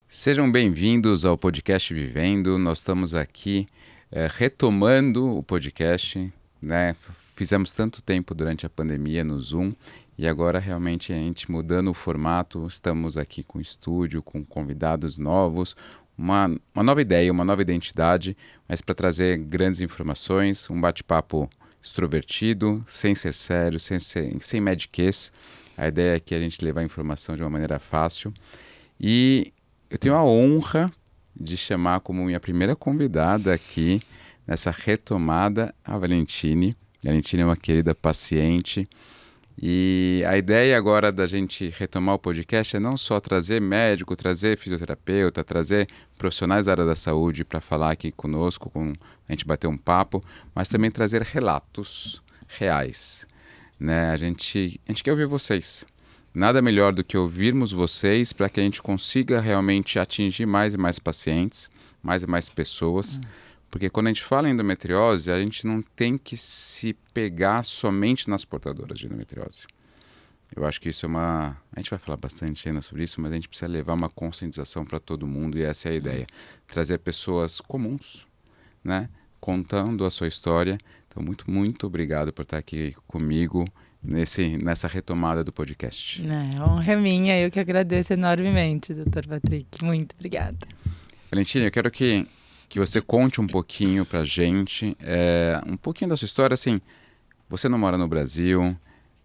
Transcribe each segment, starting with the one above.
Sejam bem-vindos ao podcast Vivendo. Nós estamos aqui retomando o podcast, né? Fizemos tanto tempo durante a pandemia no Zoom e agora realmente a gente mudando o formato. Estamos aqui com estúdio, com convidados novos, uma nova ideia, uma nova identidade, mas para trazer grandes informações, um bate-papo extrovertido, sem ser sério, sem mediquez. A ideia é que a gente levar a informação de uma maneira fácil. E eu tenho a honra de chamar como minha primeira convidada aqui nessa retomada a Valentine. A Valentine é uma querida paciente e a ideia agora da gente retomar o podcast é não só trazer médico, trazer fisioterapeuta, trazer profissionais da área da saúde para falar aqui conosco, a gente bater um papo, mas também trazer relatos reais, né? A gente quer ouvir vocês. Nada melhor do que ouvirmos vocês para que a gente consiga realmente atingir mais e mais pacientes, mais e mais pessoas. Porque quando a gente fala em endometriose, a gente não tem que se pegar somente nas portadoras de endometriose. Eu acho que isso é uma... A gente vai falar bastante ainda sobre isso, mas a gente precisa levar uma conscientização para todo mundo e essa é a ideia. Trazer pessoas comuns, né? Contando a sua história. Então, muito, muito obrigado por estar aqui comigo nessa retomada do podcast. Honra é minha, eu que agradeço enormemente, Dr. Patrick. Muito obrigada. Valentina, eu quero que você conte um pouquinho pra gente, um pouquinho da sua história. Assim, você não mora no Brasil,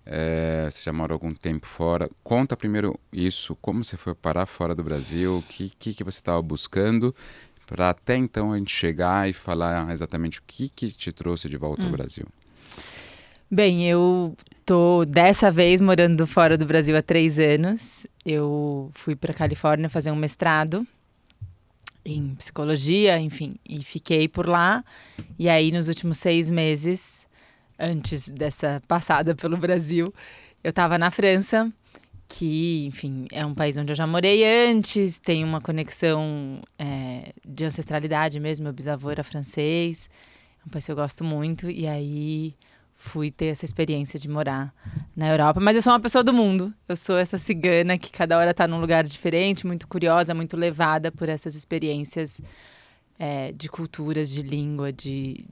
você já mora algum tempo fora. Conta primeiro isso, como você foi parar fora do Brasil, o que você estava buscando, para até então a gente chegar e falar exatamente o que te trouxe de volta ao Brasil. Bem, eu tô dessa vez morando fora do Brasil há 3 anos. Eu fui para Califórnia fazer um mestrado em psicologia, enfim, e fiquei por lá. E aí, nos últimos 6 meses, antes dessa passada pelo Brasil, eu estava na França, que, enfim, é um país onde eu já morei antes, tem uma conexão de ancestralidade mesmo. Meu bisavô era francês, é um país que eu gosto muito, e aí fui ter essa experiência de morar na Europa. Mas eu sou uma pessoa do mundo. Eu sou essa cigana que cada hora está num lugar diferente, muito curiosa, muito levada por essas experiências de culturas, de língua, de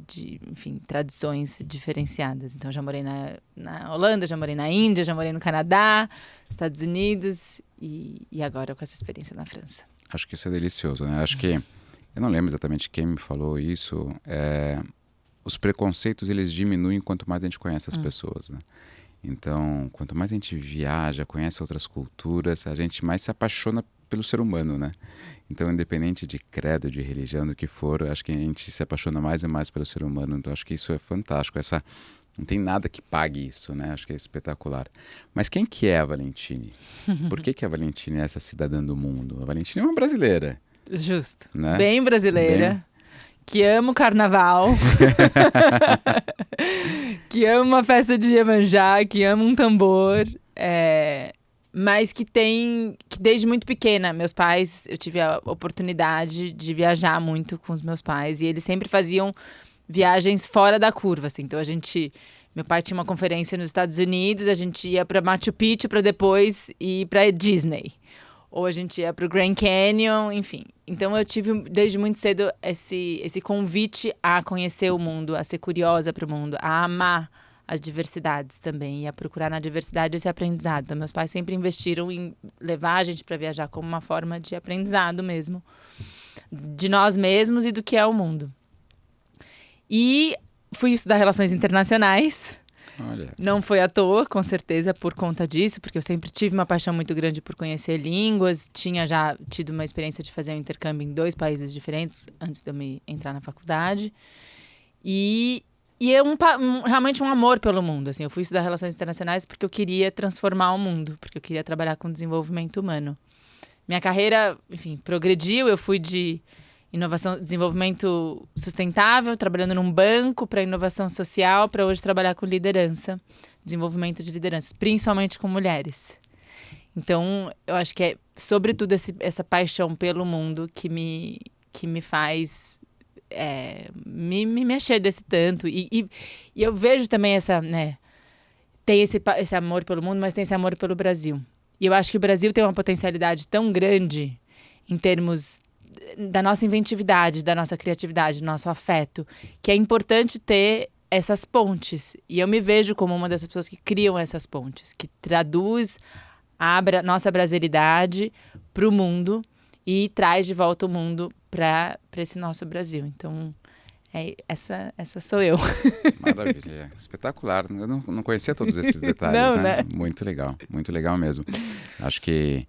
enfim, tradições diferenciadas. Então, já morei na Holanda, já morei na Índia, já morei no Canadá, Estados Unidos e agora com essa experiência na França. Acho que isso é delicioso, né? Acho que, eu não lembro exatamente quem me falou isso, os preconceitos eles diminuem quanto mais a gente conhece as pessoas, né? Então, quanto mais a gente viaja, conhece outras culturas, a gente mais se apaixona pelo ser humano, né? Então, independente de credo, de religião, do que for, acho que a gente se apaixona mais e mais pelo ser humano. Então, acho que isso é fantástico. Não tem nada que pague isso, né? Acho que é espetacular. Mas quem que é a Valentine? Por que a Valentine é essa cidadã do mundo? A Valentine é uma brasileira. Justo. Né? Bem brasileira. Que ama o carnaval, que ama uma festa de Iemanjá, que ama um tambor, mas que desde muito pequena, meus pais, eu tive a oportunidade de viajar muito com os meus pais, e eles sempre faziam viagens fora da curva, assim. Então meu pai tinha uma conferência nos Estados Unidos, a gente ia para Machu Picchu para depois ir para Disney. Ou a gente ia para o Grand Canyon, enfim. Então eu tive desde muito cedo esse convite a conhecer o mundo, a ser curiosa para o mundo, a amar as diversidades também e a procurar na diversidade esse aprendizado. Então meus pais sempre investiram em levar a gente para viajar como uma forma de aprendizado mesmo, de nós mesmos e do que é o mundo. E fui estudar relações internacionais. Olha. Não foi à toa, com certeza, por conta disso, porque eu sempre tive uma paixão muito grande por conhecer línguas. Tinha já tido uma experiência de fazer um intercâmbio em 2 países diferentes antes de eu me entrar na faculdade. E é realmente um amor pelo mundo. Assim, eu fui estudar relações internacionais porque eu queria transformar o mundo, porque eu queria trabalhar com desenvolvimento humano. Minha carreira, enfim, progrediu. Eu fui de desenvolvimento sustentável, trabalhando num banco, para inovação social, para hoje trabalhar com liderança, desenvolvimento de lideranças, principalmente com mulheres. Então, eu acho que é, sobretudo, essa paixão pelo mundo que me faz me mexer desse tanto. E eu vejo também tem esse amor pelo mundo, mas tem esse amor pelo Brasil. E eu acho que o Brasil tem uma potencialidade tão grande em termos da nossa inventividade, da nossa criatividade, do nosso afeto, que é importante ter essas pontes. E eu me vejo como uma dessas pessoas que criam essas pontes, que traduz a nossa brasilidade para o mundo e traz de volta o mundo para esse nosso Brasil. Então, essa sou eu. Maravilha, espetacular. Eu não conhecia todos esses detalhes, Não, né? né? Muito legal mesmo. Acho que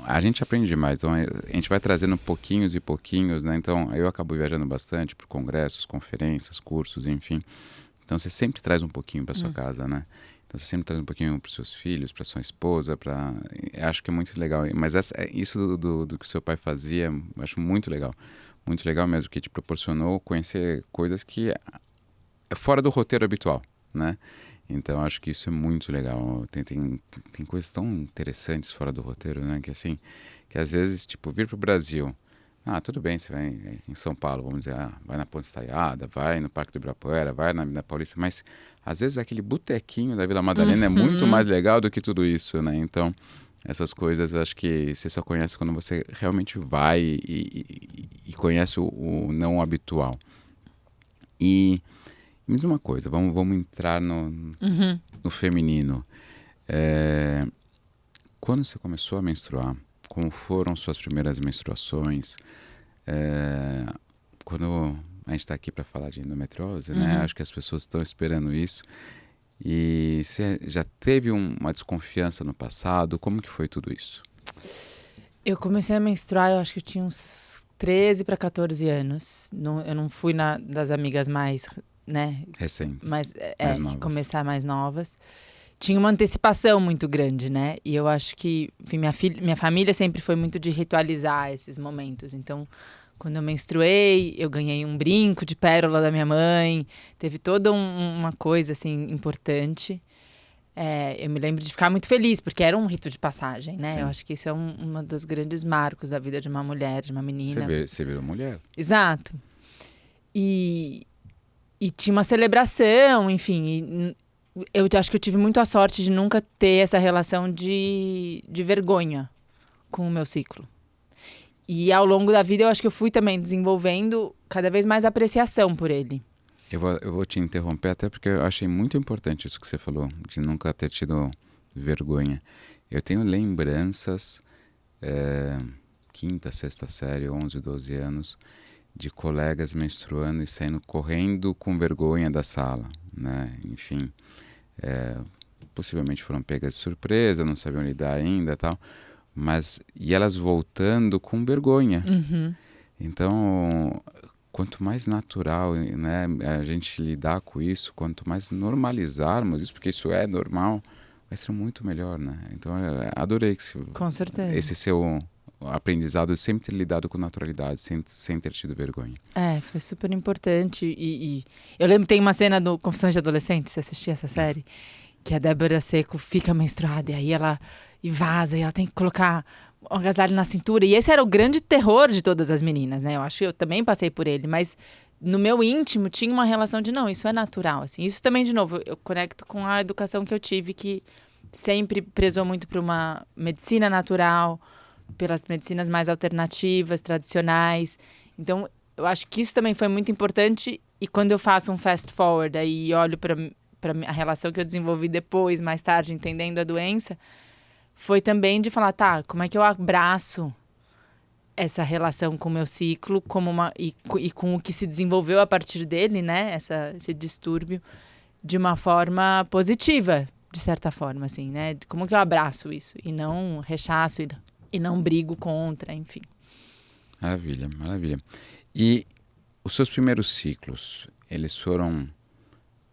a gente aprende demais, então a gente vai trazendo pouquinhos e pouquinhos, né? Então eu acabo viajando bastante para congressos, conferências, cursos, enfim. Então você sempre traz um pouquinho para sua casa, né? Então você sempre traz um pouquinho para os seus filhos, para sua esposa, acho que é muito legal. Mas isso do que seu pai fazia, eu acho muito legal. Muito legal mesmo, que te proporcionou conhecer coisas que é fora do roteiro habitual, né? Então acho que isso é muito legal. Tem coisas tão interessantes fora do roteiro, né? Que assim, que às vezes, tipo, vir para o Brasil. Tudo bem, você vai em São Paulo, vamos dizer, vai na Ponte Estaiada, vai no Parque do Ibirapuera, vai na Avenida Paulista, mas às vezes aquele botequinho da Vila Madalena é muito mais legal do que tudo isso, né? Então, essas coisas acho que você só conhece quando você realmente vai e conhece o não habitual. E me diz uma coisa, vamos entrar no feminino. Quando você começou a menstruar, como foram suas primeiras menstruações? Quando a gente está aqui para falar de endometriose, né? Acho que as pessoas estão esperando isso. E você já teve uma desconfiança no passado? Como que foi tudo isso? Eu comecei a menstruar, eu acho que eu tinha uns 13 para 14 anos. Eu não fui das amigas mais, né? Recentes, mais novas. que começar mais novas. Tinha uma antecipação muito grande, né? E eu acho que, enfim, minha família sempre foi muito de ritualizar esses momentos. Então, quando eu menstruei, eu ganhei um brinco de pérola da minha mãe. Teve toda uma coisa, assim, importante. Eu me lembro de ficar muito feliz, porque era um rito de passagem, né? Sim. Eu acho que isso é uma dos grandes marcos da vida de uma mulher, de uma menina. Você virou mulher. Exato. E tinha uma celebração, enfim. Eu acho que eu tive muito a sorte de nunca ter essa relação de vergonha com o meu ciclo. E ao longo da vida eu acho que eu fui também desenvolvendo cada vez mais apreciação por ele. Eu vou te interromper até porque eu achei muito importante isso que você falou, de nunca ter tido vergonha. Eu tenho lembranças, quinta, sexta série, 11, 12 anos, de colegas menstruando e saindo correndo com vergonha da sala, né? Enfim, possivelmente foram pegas de surpresa, não sabiam lidar ainda e tal, e elas voltando com vergonha. Então, quanto mais natural, né, a gente lidar com isso, quanto mais normalizarmos isso, porque isso é normal, vai ser muito melhor, né? Então, eu adorei Com certeza. esse seu aprendizado de sempre ter lidado com naturalidade, sem ter tido vergonha. Foi super importante. E eu lembro que tem uma cena do Confissões de Adolescente, você assistia essa série? Que a Débora Seco fica menstruada e aí ela vaza e ela tem que colocar um agasalho na cintura. E esse era o grande terror de todas as meninas, né? Eu acho que eu também passei por ele, mas no meu íntimo tinha uma relação de não, isso é natural, assim. Isso também, de novo, eu conecto com a educação que eu tive, que sempre prezou muito por uma medicina natural, pelas medicinas mais alternativas, tradicionais. Então, eu acho que isso também foi muito importante. E quando eu faço um fast forward aí, e olho para a relação que eu desenvolvi depois, mais tarde, entendendo a doença, foi também de falar, tá, como é que eu abraço essa relação com o meu ciclo e com o que se desenvolveu a partir dele, né? Esse distúrbio, de uma forma positiva, de certa forma, assim, né? Como que eu abraço isso e não rechaço e não brigo contra, enfim. Maravilha, maravilha. E os seus primeiros ciclos, eles foram...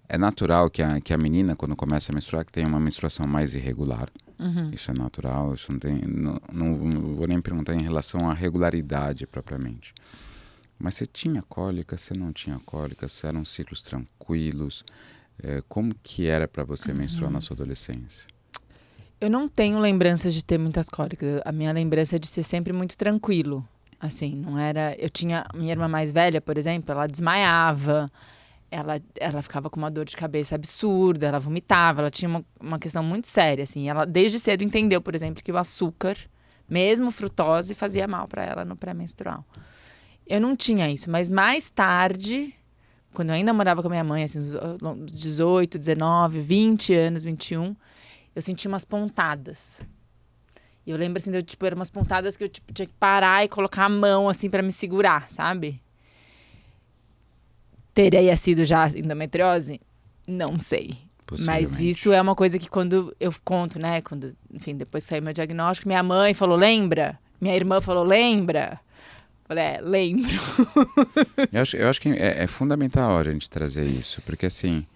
É natural que a menina, quando começa a menstruar, que tenha uma menstruação mais irregular. Isso é natural, isso não vou nem perguntar em relação à regularidade propriamente. Mas você tinha cólica, você não tinha cólica, se eram ciclos tranquilos? Como que era para você menstruar na sua adolescência? Eu não tenho lembranças de ter muitas cólicas. A minha lembrança é de ser sempre muito tranquilo. Assim, não era... Eu tinha... Minha irmã mais velha, por exemplo, ela desmaiava, ela ficava com uma dor de cabeça absurda, ela vomitava, ela tinha uma questão muito séria, assim. Ela, desde cedo, entendeu, por exemplo, que o açúcar Mesmo frutose fazia mal para ela no pré-menstrual. Eu não tinha isso, mas mais tarde, quando eu ainda morava com a minha mãe, assim, uns 18, 19, 20 anos, 21, eu senti umas pontadas. E eu lembro, assim, eram umas pontadas que eu tinha que parar e colocar a mão, assim, para me segurar, sabe? Teria sido já endometriose? Não sei. Mas isso é uma coisa que quando eu conto, né? Quando, enfim, depois saiu meu diagnóstico, minha mãe falou, lembra? Minha irmã falou, lembra? Eu falei, lembro. Eu acho que é fundamental a gente trazer isso, porque assim,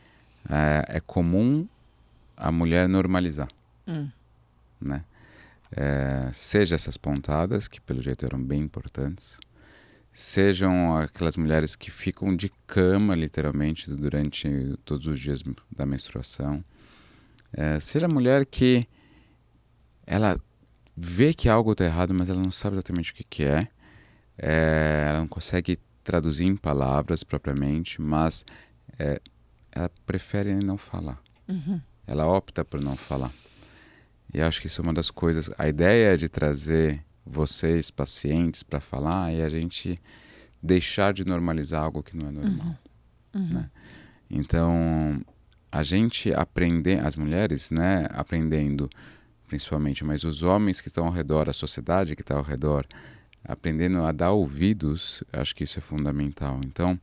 é comum a mulher normalizar, né? Seja essas pontadas, que pelo jeito eram bem importantes, sejam aquelas mulheres que ficam de cama, literalmente, durante todos os dias da menstruação, seja a mulher que ela vê que algo está errado, mas ela não sabe exatamente o que é, ela não consegue traduzir em palavras propriamente, mas ela prefere não falar. Ela opta por não falar. E acho que isso é uma das coisas. A ideia de trazer vocês, pacientes, para falar é a gente deixar de normalizar algo que não é normal. Né? Então, a gente aprender, as mulheres, né, aprendendo principalmente, mas os homens que estão ao redor, a sociedade que está ao redor, aprendendo a dar ouvidos, acho que isso é fundamental. Então,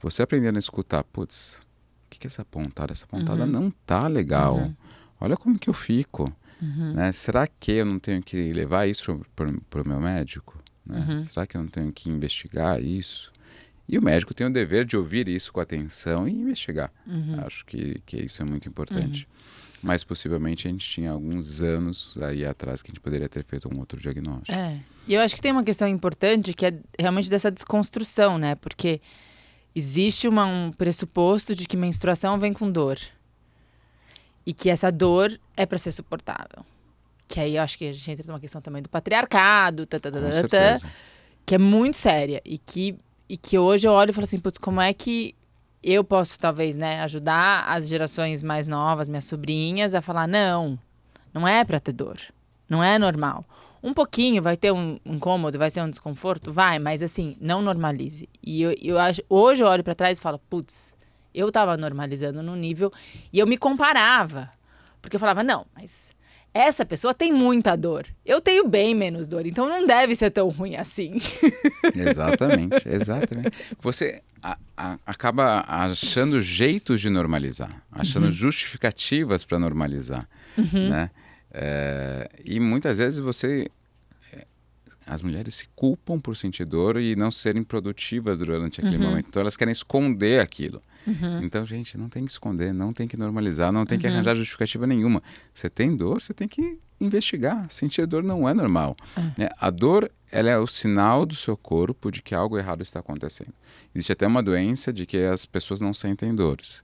você aprendendo a escutar, putz, o que é essa pontada? Essa pontada não tá legal. Olha como que eu fico. Né? Será que eu não tenho que levar isso para o meu médico? Né? Será que eu não tenho que investigar isso? E o médico tem o dever de ouvir isso com atenção e investigar. Acho que isso é muito importante. Mas possivelmente a gente tinha alguns anos aí atrás que a gente poderia ter feito um outro diagnóstico. E eu acho que tem uma questão importante que é realmente dessa desconstrução, né? Porque existe um pressuposto de que menstruação vem com dor. E que essa dor é para ser suportável. Que aí eu acho que a gente entra numa questão também do patriarcado, Com certeza. que é muito séria. E que hoje eu olho e falo assim, putz, como é que eu posso, talvez, né, ajudar as gerações mais novas, minhas sobrinhas, a falar, não é para ter dor. Não é normal. Um pouquinho vai ter um incômodo, vai ser um desconforto, vai, mas assim, não normalize. E hoje eu olho para trás e falo, putz, eu tava normalizando no nível e eu me comparava. Porque eu falava, não, mas essa pessoa tem muita dor. Eu tenho bem menos dor, então não deve ser tão ruim assim. Exatamente. Você acaba achando jeitos de normalizar, achando justificativas para normalizar, né? E muitas vezes as mulheres se culpam por sentir dor e não serem produtivas durante aquele momento. Então elas querem esconder aquilo. Então, gente, não tem que esconder, não tem que normalizar, não tem que arranjar justificativa nenhuma. Você tem dor, você tem que investigar. Sentir dor não é normal. Né? A dor, ela é o sinal do seu corpo de que algo errado está acontecendo. Existe até uma doença de que as pessoas não sentem dores.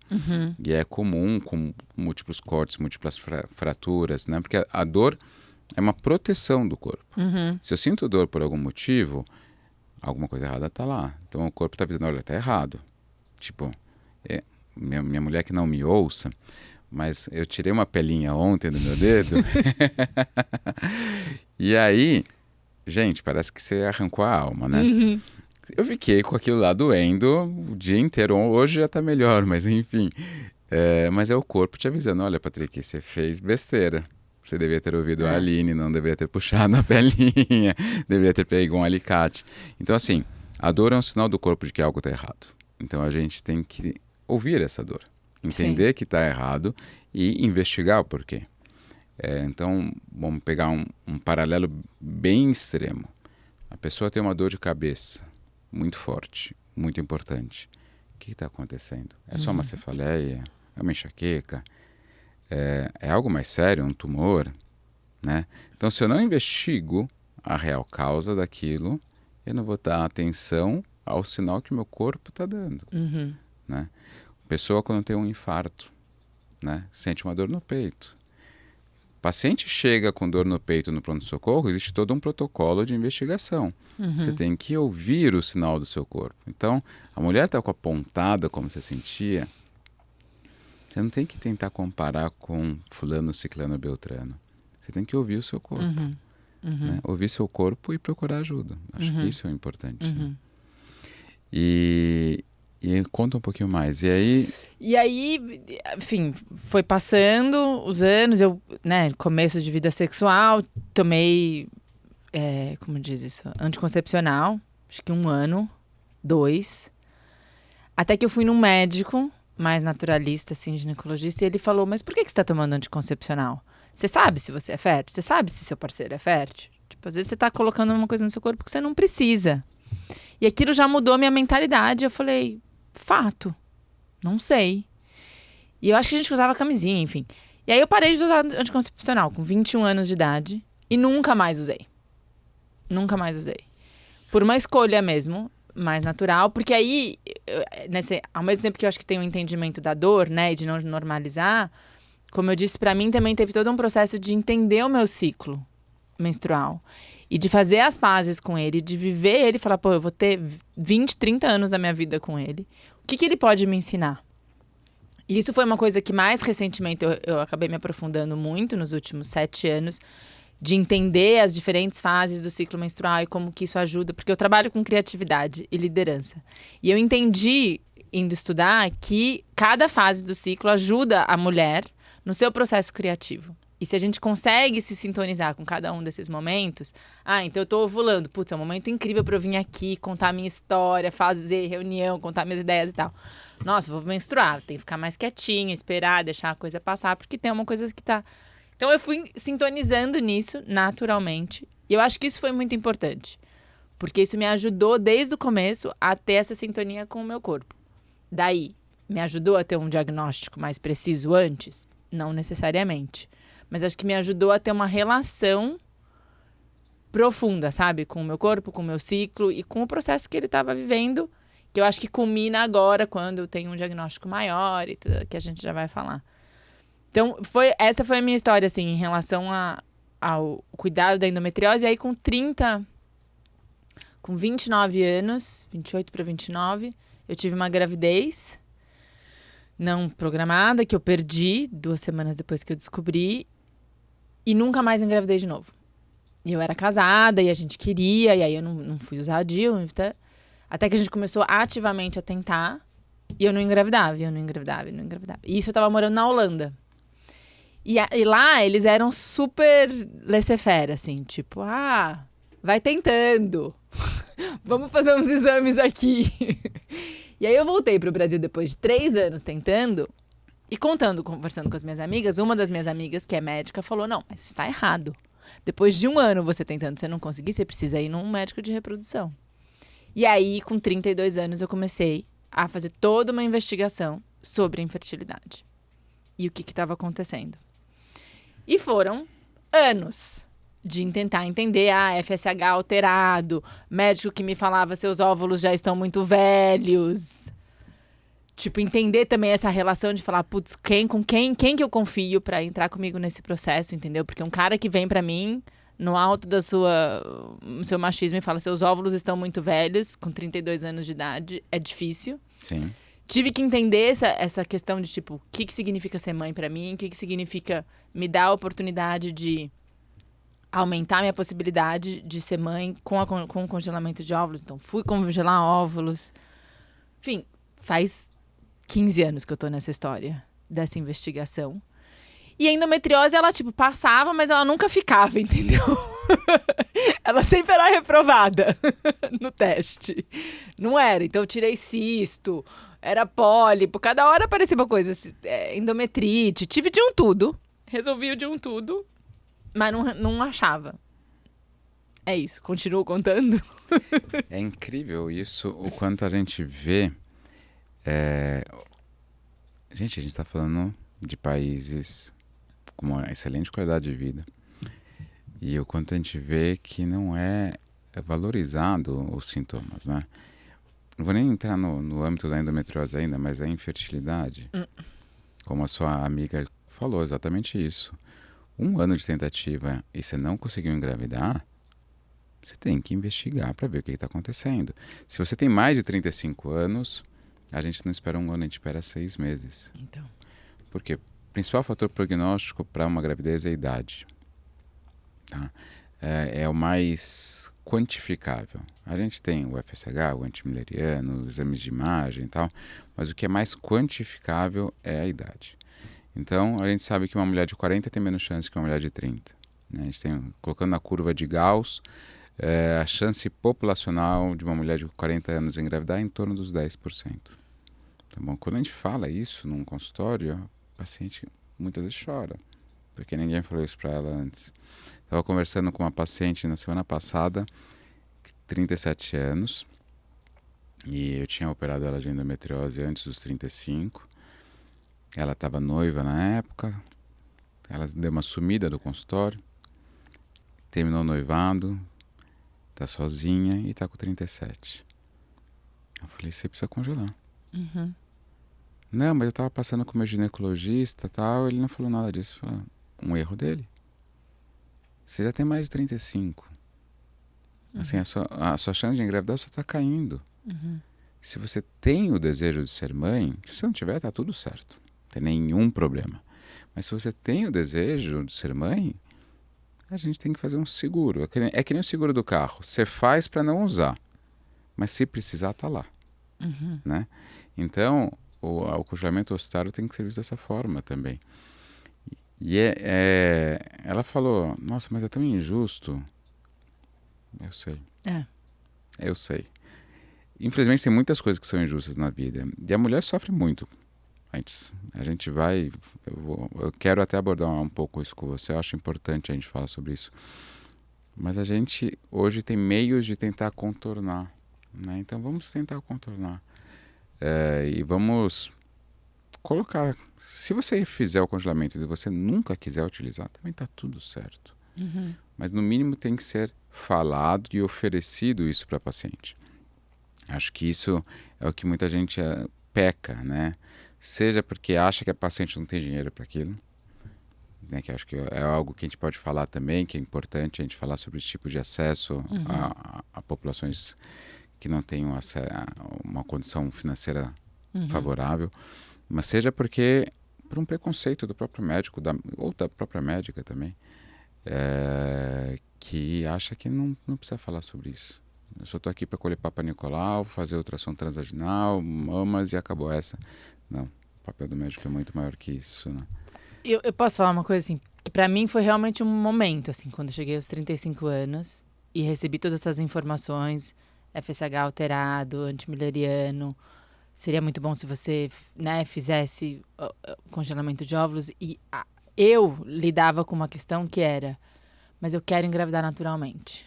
E é comum com múltiplos cortes, múltiplas fraturas, né? Porque a dor é uma proteção do corpo. Se eu sinto dor por algum motivo, alguma coisa errada está lá. Então o corpo está dizendo, olha, está errado. Tipo, minha mulher que não me ouça, mas eu tirei uma pelinha ontem do meu dedo. E aí, gente, parece que você arrancou a alma, né? Eu fiquei com aquilo lá doendo o dia inteiro. Hoje já está melhor, mas enfim. Mas é o corpo te avisando, olha, Patrick, você fez besteira. Você deveria ter ouvido a Aline, não deveria ter puxado a pelinha, deveria ter pego um alicate. Então, assim, a dor é um sinal do corpo de que algo está errado. Então, a gente tem que ouvir essa dor, entender que está errado e investigar o porquê. Então, vamos pegar um paralelo bem extremo. A pessoa tem uma dor de cabeça muito forte, muito importante. O que está acontecendo? É só uma cefaleia? É uma enxaqueca? É algo mais sério, um tumor, né? Então, se eu não investigo a real causa daquilo, eu não vou dar atenção ao sinal que o meu corpo está dando, né? Pessoa quando tem um infarto, né? Sente uma dor no peito. O paciente chega com dor no peito no pronto-socorro, existe todo um protocolo de investigação. Você tem que ouvir o sinal do seu corpo. Então, a mulher está com a pontada, como você sentia. Você não tem que tentar comparar com fulano, ciclano, beltrano. Você tem que ouvir o seu corpo. né? Ouvir seu corpo e procurar ajuda. Acho que isso é o importante. Né? E conta um pouquinho mais. E aí, enfim, foi passando os anos, eu, né, começo de vida sexual, tomei, como diz isso, anticoncepcional, acho que 1 ano, 2. Até que eu fui num médico, mais naturalista, assim, ginecologista, e ele falou, mas por que você está tomando anticoncepcional? Você sabe se você é fértil? Você sabe se seu parceiro é fértil? Tipo, às vezes você está colocando uma coisa no seu corpo que você não precisa. E aquilo já mudou a minha mentalidade. Eu falei, fato, não sei. E eu acho que a gente usava camisinha, enfim. E aí eu parei de usar anticoncepcional com 21 anos de idade e nunca mais usei. Nunca mais usei. Por uma escolha mesmo, mais natural. Porque aí, ao mesmo tempo que eu acho que tem um entendimento da dor, né, e de não normalizar, como eu disse, pra mim também teve todo um processo de entender o meu ciclo menstrual. E de fazer as pazes com ele, de viver ele e falar, pô, eu vou ter 20, 30 anos da minha vida com ele. O que ele pode me ensinar? E isso foi uma coisa que mais recentemente eu acabei me aprofundando muito nos últimos 7 anos, de entender as diferentes fases do ciclo menstrual e como que isso ajuda, porque eu trabalho com criatividade e liderança. E eu entendi, indo estudar, que cada fase do ciclo ajuda a mulher no seu processo criativo. E se a gente consegue se sintonizar com cada um desses momentos, então eu tô ovulando, putz, é um momento incrível para eu vir aqui, contar a minha história, fazer reunião, contar minhas ideias e tal. Nossa, vou menstruar, tem que ficar mais quietinha, esperar, deixar a coisa passar, porque tem uma coisa que tá... Então eu fui sintonizando nisso, naturalmente, e eu acho que isso foi muito importante, porque isso me ajudou desde o começo a ter essa sintonia com o meu corpo. Daí, me ajudou a ter um diagnóstico mais preciso antes? Não necessariamente. Mas acho que me ajudou a ter uma relação profunda, sabe? Com o meu corpo, com o meu ciclo e com o processo que ele estava vivendo, que eu acho que culmina agora, quando eu tenho um diagnóstico maior e tudo, que a gente já vai falar. Então, essa foi a minha história, assim, em relação ao cuidado da endometriose. E aí, com 29 anos, 28 para 29, eu tive uma gravidez não programada, que eu perdi 2 semanas depois que eu descobri. E nunca mais engravidei de novo. E eu era casada e a gente queria, e aí eu não fui usar a DIU. Até que a gente começou ativamente a tentar, e eu não engravidava, e não engravidava. E isso eu tava morando na Holanda. E lá eles eram super laissez-faire, assim, tipo, vai tentando. Vamos fazer uns exames aqui. E aí eu voltei pro Brasil depois de 3 anos tentando. E conversando com as minhas amigas, uma das minhas amigas, que é médica, falou, não, mas isso está errado. Depois de 1 ano você tentando, você não conseguir, você precisa ir num médico de reprodução. E aí, com 32 anos, eu comecei a fazer toda uma investigação sobre a infertilidade. E o que estava acontecendo. E foram anos de tentar entender, FSH alterado, médico que me falava, seus óvulos já estão muito velhos... Tipo, entender também essa relação de falar, putz, quem que eu confio pra entrar comigo nesse processo, entendeu? Porque um cara que vem pra mim, no alto do seu machismo, e fala, seus óvulos estão muito velhos, com 32 anos de idade, é difícil. Sim. Tive que entender essa questão de, tipo, o que significa ser mãe pra mim, o que significa me dar a oportunidade de aumentar minha possibilidade de ser mãe com o congelamento de óvulos. Então, fui congelar óvulos. Enfim, faz 15 anos que eu tô nessa história, dessa investigação. E a endometriose, ela, tipo, passava, mas ela nunca ficava, entendeu? Ela sempre era reprovada no teste. Não era. Então, eu tirei cisto, era pólipo, cada hora aparecia uma coisa, endometrite, tive de um tudo, resolvi o de um tudo, mas não achava. É isso, continuo contando. É incrível isso, o quanto a gente vê... Gente, a gente está falando de países com uma excelente qualidade de vida. E o quanto a gente vê que não é valorizado os sintomas, né? Não vou nem entrar no âmbito da endometriose ainda, mas a infertilidade, como a sua amiga falou, exatamente isso. 1 ano de tentativa e você não conseguiu engravidar, você tem que investigar para ver o que está acontecendo. Se você tem mais de 35 anos... A gente não espera 1 ano, a gente espera 6 meses. Então. Porque o principal fator prognóstico para uma gravidez é a idade. Tá? é o mais quantificável. A gente tem o FSH, o antimileriano, os exames de imagem e tal, mas o que é mais quantificável é a idade. Então, a gente sabe que uma mulher de 40 tem menos chance que uma mulher de 30. Né? A gente tem, colocando na curva de Gauss, a chance populacional de uma mulher de 40 anos engravidar é em torno dos 10%. Tá bom? Quando a gente fala isso num consultório, o paciente muitas vezes chora, porque ninguém falou isso para ela antes. Estava conversando com uma paciente na semana passada, 37 anos, e eu tinha operado ela de endometriose antes dos 35. Ela estava noiva na época, ela deu uma sumida do consultório, terminou o noivado, está sozinha e está com 37. Eu falei, você precisa congelar. Uhum. Não, mas eu estava passando com o meu ginecologista e tal, ele não falou nada disso. Falei, um erro dele. Você já tem mais de 35. Assim, a sua chance de engravidar só está caindo. Uhum. Se você tem o desejo de ser mãe, se você não tiver, tá tudo certo. Não tem nenhum problema. Mas se você tem o desejo de ser mãe, a gente tem que fazer um seguro. É que nem o seguro do carro. Você faz para não usar. Mas se precisar, tá lá. Uhum. Né? Então, o congelamento ossário tem que ser visto dessa forma também. E ela falou, nossa, mas é tão injusto. Eu sei. Eu sei. Infelizmente tem muitas coisas que são injustas na vida. E a mulher sofre muito. A gente vai... Eu quero até abordar um pouco isso com você. Eu acho importante a gente falar sobre isso. Mas a gente hoje tem meios de tentar contornar. Né? Então vamos tentar contornar. E vamos colocar... Se você fizer o congelamento e você nunca quiser utilizar, também está tudo certo. Uhum. Mas no mínimo tem que ser falado e oferecido isso para a paciente. Acho que isso é o que muita gente peca, né? Seja porque acha que a paciente não tem dinheiro para aquilo, né? Que acho que é algo que a gente pode falar também, que é importante a gente falar sobre esse tipo de acesso a populações que não têm uma condição financeira favorável, mas seja porque por um preconceito do próprio médico ou da própria médica também, que acha que não precisa falar sobre isso. Eu só estou aqui para colher Papa Nicolau, fazer ultrassom transvaginal, mamas e acabou essa. Não, o papel do médico é muito maior que isso, né? Eu posso falar uma coisa assim, que pra mim foi realmente um momento, assim, quando eu cheguei aos 35 anos e recebi todas essas informações, FSH alterado, antimileriano, seria muito bom se você, né, fizesse congelamento de óvulos. E eu lidava com uma questão que era, mas eu quero engravidar naturalmente.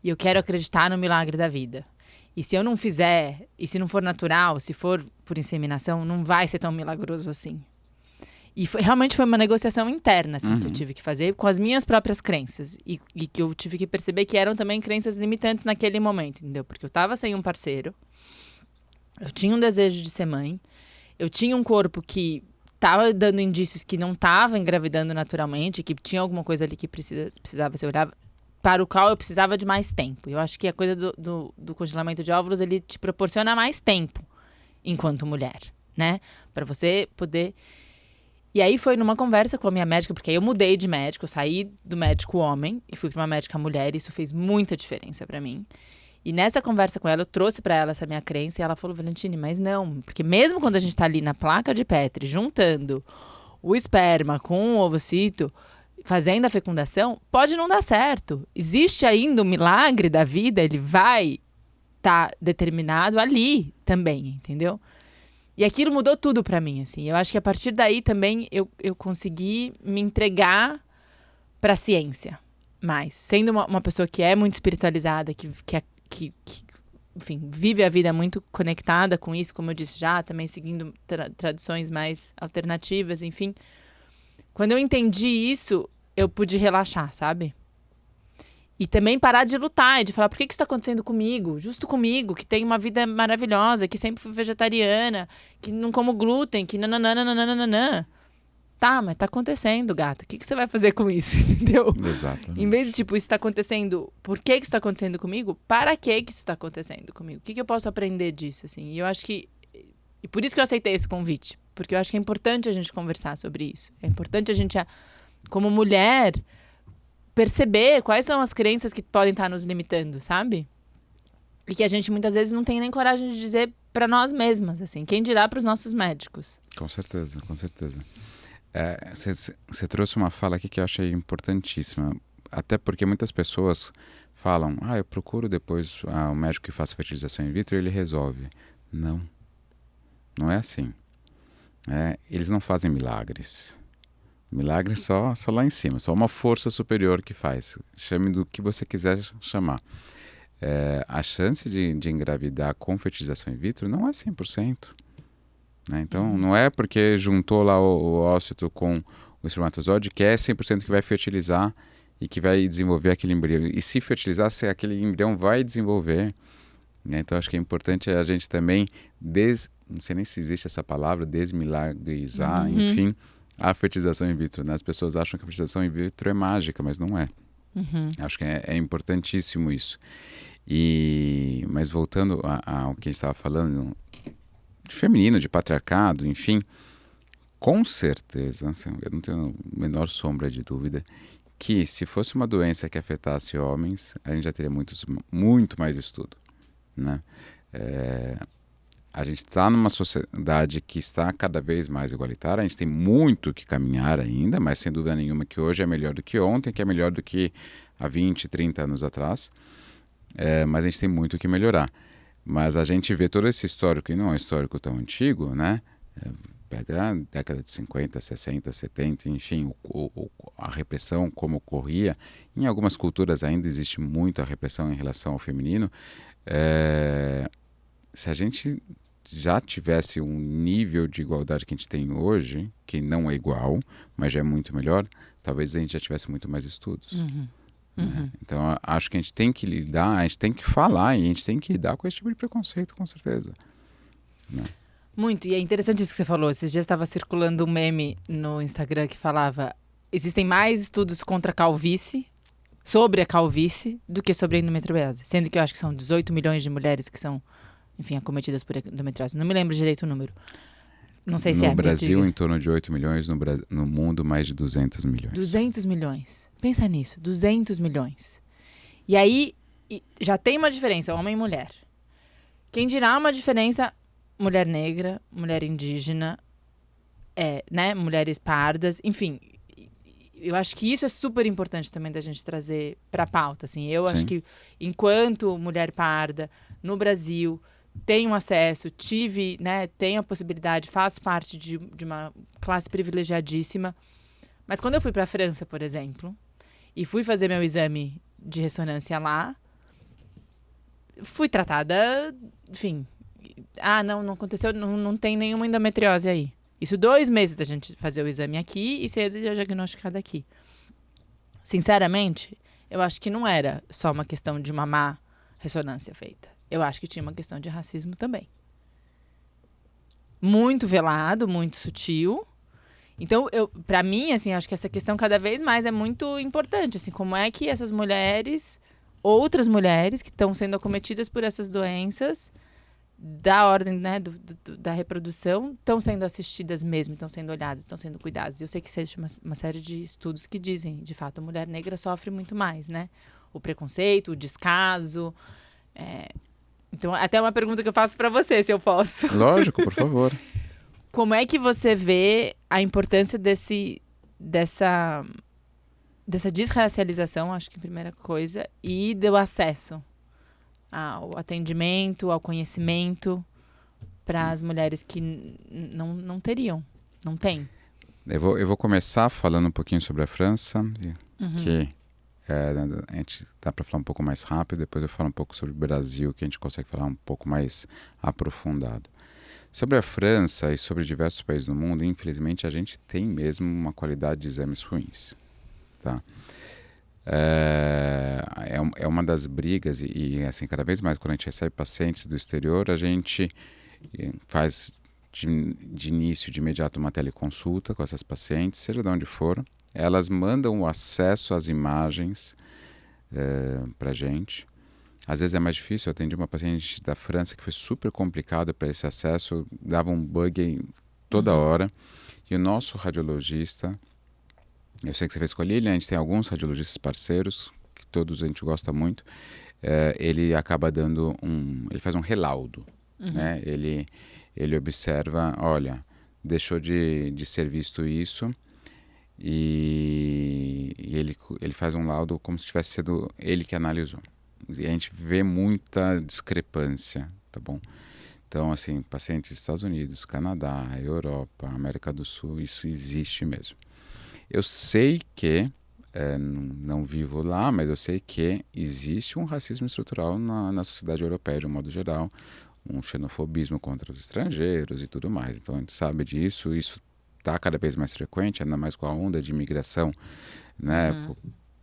E eu quero acreditar no milagre da vida. E se eu não fizer, e se não for natural, se for por inseminação, não vai ser tão milagroso assim. E realmente foi uma negociação interna, assim, que eu tive que fazer com as minhas próprias crenças. E que eu tive que perceber que eram também crenças limitantes naquele momento, entendeu? Porque eu tava sem um parceiro, eu tinha um desejo de ser mãe, eu tinha um corpo que tava dando indícios que não tava engravidando naturalmente, que tinha alguma coisa ali que precisava ser olhada, para o qual eu precisava de mais tempo. Eu acho que a coisa do congelamento de óvulos, ele te proporciona mais tempo enquanto mulher, né? Para você poder... E aí foi numa conversa com a minha médica, porque aí eu mudei de médico, eu saí do médico homem e fui para uma médica mulher, e isso fez muita diferença para mim. E nessa conversa com ela, eu trouxe para ela essa minha crença, e ela falou, Valentine, mas não, porque mesmo quando a gente tá ali na placa de Petri, juntando o esperma com o ovocito, fazendo a fecundação, pode não dar certo. Existe ainda o milagre da vida, ele vai estar determinado ali também, entendeu? E aquilo mudou tudo pra mim, assim. Eu acho que a partir daí também eu consegui me entregar pra ciência mais. Sendo uma pessoa que é muito espiritualizada, que enfim, vive a vida muito conectada com isso, como eu disse já, também seguindo tradições mais alternativas, enfim. Quando eu entendi isso, eu pude relaxar, sabe? E também parar de lutar e de falar, por que isso está acontecendo comigo? Justo comigo, que tem uma vida maravilhosa, que sempre fui vegetariana, que não como glúten, que nananana. Tá, mas tá acontecendo, gata. O que você vai fazer com isso, entendeu? Exatamente. Em vez de, tipo, isso está acontecendo, por que isso está acontecendo comigo? Para que isso está acontecendo comigo? O que eu posso aprender disso, assim? E eu acho que... E por isso que eu aceitei esse convite. Porque eu acho que é importante a gente conversar sobre isso. É importante a gente, como mulher, perceber quais são as crenças que podem estar nos limitando, sabe? E que a gente muitas vezes não tem nem coragem de dizer para nós mesmas, assim. Quem dirá para os nossos médicos? Com certeza, com certeza. Você trouxe uma fala aqui que eu achei importantíssima. Até porque muitas pessoas falam, eu procuro depois o médico que faça fertilização in vitro e ele resolve. Não, não é assim. Eles não fazem milagres. Milagre só lá em cima, só uma força superior que faz. Chame do que você quiser chamar. A chance de engravidar com fertilização in vitro não é 100%. Né? Então, não é porque juntou lá o ócito com o espermatozoide que é 100% que vai fertilizar e que vai desenvolver aquele embrião. E se fertilizar, se aquele embrião vai desenvolver. Né? Então, acho que é importante a gente também, não sei nem se existe essa palavra, desmilagrizar, enfim, a fertilização in vitro. Né? As pessoas acham que a fertilização in vitro é mágica, mas não é. Acho que é importantíssimo isso. Mas voltando ao que a gente estava falando, de feminino, de patriarcado, enfim, com certeza, eu não tenho a menor sombra de dúvida, que se fosse uma doença que afetasse homens, a gente já teria muito mais estudo. Né? A gente está numa sociedade que está cada vez mais igualitária, a gente tem muito que caminhar ainda, mas sem dúvida nenhuma que hoje é melhor do que ontem, que é melhor do que há 20, 30 anos atrás, mas a gente tem muito que melhorar. Mas a gente vê todo esse histórico, e não é um histórico tão antigo, né? Pega a década de 50, 60, 70, enfim, a repressão como ocorria. Em algumas culturas ainda existe muita repressão em relação ao feminino. Se a gente já tivesse um nível de igualdade que a gente tem hoje, que não é igual, mas já é muito melhor, talvez a gente já tivesse muito mais estudos. Né? Então, acho que a gente tem que lidar, a gente tem que falar e a gente tem que lidar com esse tipo de preconceito, com certeza. Né? Muito, e é interessante isso que você falou. Esses dias estava circulando um meme no Instagram que falava: existem mais estudos contra a calvície, sobre a calvície, do que sobre a endometriose. Sendo que eu acho que são 18 milhões de mulheres que são, enfim, acometidas por endometriose. Não me lembro direito o número. Não sei se é. No Brasil, em torno de 8 milhões, no mundo, mais de 200 milhões. 200 milhões. Pensa nisso, 200 milhões. E aí, já tem uma diferença, homem e mulher. Quem dirá uma diferença, mulher negra, mulher indígena, né, mulheres pardas, enfim. Eu acho que isso é super importante também da gente trazer para a pauta. Assim. Eu acho que, enquanto mulher parda, no Brasil, tenho acesso, tenho a possibilidade, faço parte de uma classe privilegiadíssima. Mas quando eu fui para a França, por exemplo, e fui fazer meu exame de ressonância lá, fui tratada, enfim, não aconteceu, não tem nenhuma endometriose aí. Isso 2 meses da gente fazer o exame aqui e ser diagnosticada aqui. Sinceramente, eu acho que não era só uma questão de uma má ressonância feita. Eu acho que tinha uma questão de racismo também. Muito velado, muito sutil. Então, para mim, assim, acho que essa questão cada vez mais é muito importante. Assim, como é que essas mulheres, outras mulheres que estão sendo acometidas por essas doenças da ordem, né, da reprodução, estão sendo assistidas mesmo, estão sendo olhadas, estão sendo cuidadas. Eu sei que existe uma série de estudos que dizem, de fato, a mulher negra sofre muito mais, né? O preconceito, o descaso. Então, até uma pergunta que eu faço para você, se eu posso. Lógico, por favor. Como é que você vê a importância dessa desracialização, acho que é a primeira coisa, e do acesso ao atendimento, ao conhecimento para as mulheres que não teriam, não têm? Eu vou começar falando um pouquinho sobre a França, que a gente dá para falar um pouco mais rápido, depois eu falo um pouco sobre o Brasil, que a gente consegue falar um pouco mais aprofundado. Sobre a França e sobre diversos países do mundo, infelizmente a gente tem mesmo uma qualidade de exames ruins. Tá? É uma das brigas e assim, cada vez mais quando a gente recebe pacientes do exterior, a gente faz de início, de imediato, uma teleconsulta com essas pacientes, seja de onde for. Elas mandam o acesso às imagens para a gente. Às vezes é mais difícil. Eu atendi uma paciente da França que foi super complicado para esse acesso, dava um bug toda hora. E o nosso radiologista Eu sei que você fez com a Lilian, a gente tem alguns radiologistas parceiros, que todos a gente gosta muito. Ele acaba dando ele faz um relaudo, né? Ele observa, olha, deixou de ser visto isso e ele faz um laudo como se tivesse sido ele que analisou. E a gente vê muita discrepância, tá bom? Então, assim, pacientes dos Estados Unidos, Canadá, Europa, América do Sul, isso existe mesmo. Eu sei que, não vivo lá, mas eu sei que existe um racismo estrutural na sociedade europeia de um modo geral, um xenofobismo contra os estrangeiros e tudo mais. Então a gente sabe disso, isso está cada vez mais frequente, ainda mais com a onda de imigração, né?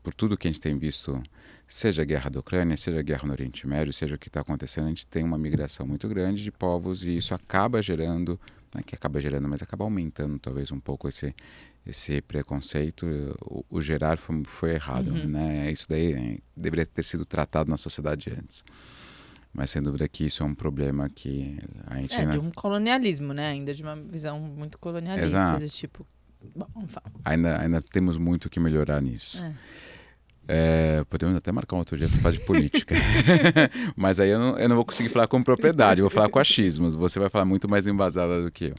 Por tudo que a gente tem visto, seja a guerra da Ucrânia, seja a guerra no Oriente Médio, seja o que está acontecendo, a gente tem uma migração muito grande de povos e isso acaba gerando, não é que acaba gerando, mas acaba aumentando talvez um pouco esse preconceito. O gerar foi errado, né? Isso daí deveria ter sido tratado na sociedade antes. Mas sem dúvida que isso é um problema que a gente de um colonialismo, né? Ainda de uma visão muito colonialista. Exato. De tipo... Bom, vamos falar. Ainda temos muito que melhorar nisso. Podemos até marcar um outro dia para falar de política. Mas aí eu não vou conseguir falar com propriedade, eu vou falar com achismos. Você vai falar muito mais embasada do que eu.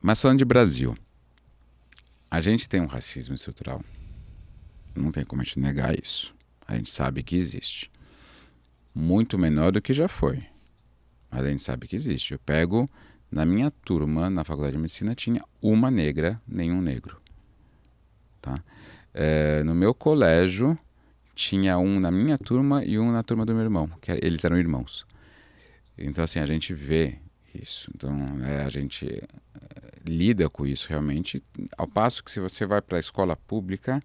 Mas falando de Brasil, a gente tem um racismo estrutural. Não tem como a gente negar isso. A gente sabe que existe. Muito menor do que já foi. Mas a gente sabe que existe. Eu pego, na minha turma, na faculdade de medicina, tinha uma negra, nenhum negro. Tá? No meu colégio, tinha um na minha turma e um na turma do meu irmão. Eles eram irmãos. Então, assim, a gente vê isso. Então, a gente lida com isso realmente. Ao passo que se você vai para a escola pública,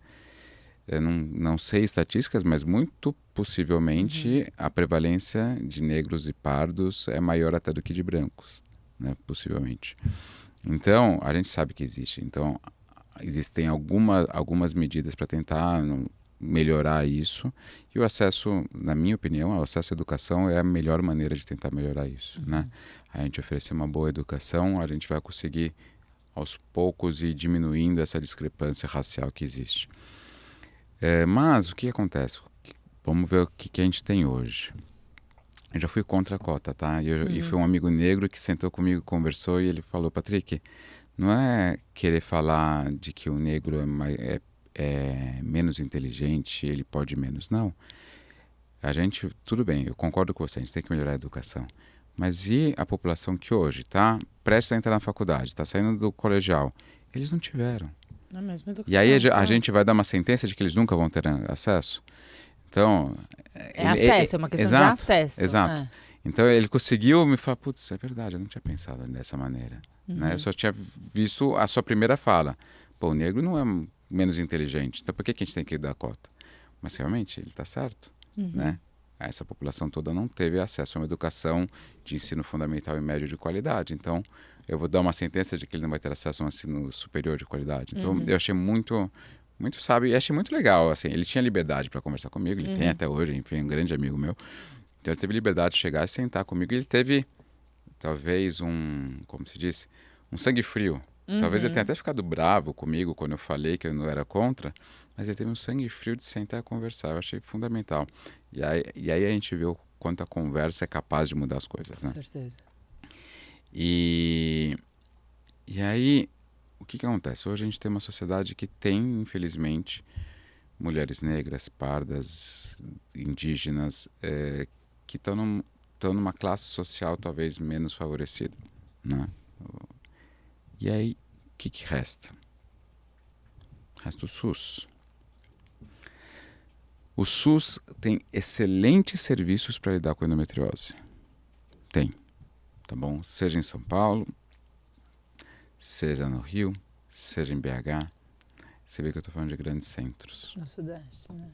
eu não sei estatísticas, mas muito possivelmente a prevalência de negros e pardos é maior até do que de brancos, né? Possivelmente. Então, a gente sabe que existe. Então, existem algumas medidas para tentar melhorar isso. E o acesso, na minha opinião, o acesso à educação é a melhor maneira de tentar melhorar isso, né? A gente oferecer uma boa educação, a gente vai conseguir, aos poucos, ir diminuindo essa discrepância racial que existe. Mas o que acontece? Vamos ver o que a gente tem hoje. Eu já fui contra a cota, tá? E foi um amigo negro que sentou comigo, conversou e ele falou, Patrick, não é querer falar de que o negro é menos inteligente, ele pode menos. Não. Tudo bem, eu concordo com você, a gente tem que melhorar a educação. Mas e a população que hoje está prestes a entrar na faculdade, está saindo do colegial? Eles não tiveram. Na mesma educação. E aí a gente vai dar uma sentença de que eles nunca vão ter acesso? Então... acesso, é uma questão de acesso. Exato. Então ele conseguiu me falar, putz, é verdade, eu não tinha pensado dessa maneira. Né? Eu só tinha visto a sua primeira fala. Pô, o negro não é menos inteligente, então por que a gente tem que dar cota? Mas realmente ele está certo. Né? Essa população toda não teve acesso a uma educação de ensino fundamental e médio de qualidade. Então eu vou dar uma sentença de que ele não vai ter acesso a um ensino superior de qualidade. Então eu achei muito sábio e achei muito legal. Assim, ele tinha liberdade para conversar comigo, ele tem até hoje, enfim, é um grande amigo meu. Então ele teve liberdade de chegar e sentar comigo. E ele teve, talvez, como se diz, um sangue frio. Talvez ele tenha até ficado bravo comigo quando eu falei que eu não era contra, mas ele teve um sangue frio de sentar e conversar. Eu achei fundamental. E aí a gente vê o quanto a conversa é capaz de mudar as coisas, né? Com certeza. E aí, o que acontece? Hoje a gente tem uma sociedade que tem, infelizmente, mulheres negras, pardas, indígenas, que estão numa classe social talvez menos favorecida, né? E aí, o que resta? Resta o SUS. O SUS tem excelentes serviços para lidar com a endometriose. Tem, tá bom? Seja em São Paulo, seja no Rio, seja em BH. Você vê que eu estou falando de grandes centros. No Sudeste, né?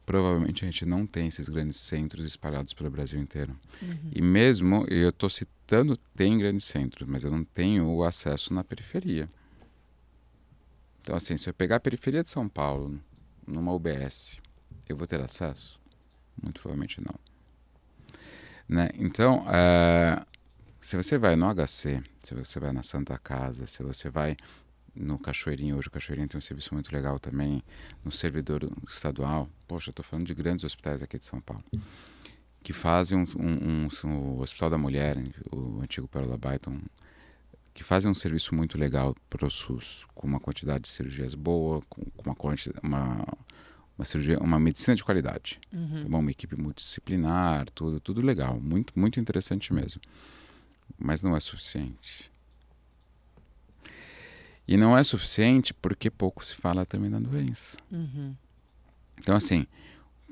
Provavelmente a gente não tem esses grandes centros espalhados pelo Brasil inteiro. E mesmo, eu estou citando, tem grandes centros, mas eu não tenho o acesso na periferia. Então, assim, se eu pegar a periferia de São Paulo, numa UBS, eu vou ter acesso? Muito provavelmente não. Né? Então, Se você vai no HC, se você vai na Santa Casa, se você vai no Cachoeirinho, hoje o Cachoeirinho tem um serviço muito legal também, no servidor estadual, poxa, eu estou falando de grandes hospitais aqui de São Paulo, que fazem o Hospital da Mulher, o antigo Pérola Byton, que fazem um serviço muito legal para o SUS, com uma quantidade de cirurgias boa, com uma cirurgia, uma medicina de qualidade, tá bom? Uma equipe multidisciplinar, tudo legal, muito, muito interessante mesmo. Mas não é suficiente. E não é suficiente porque pouco se fala também da doença. Então, assim,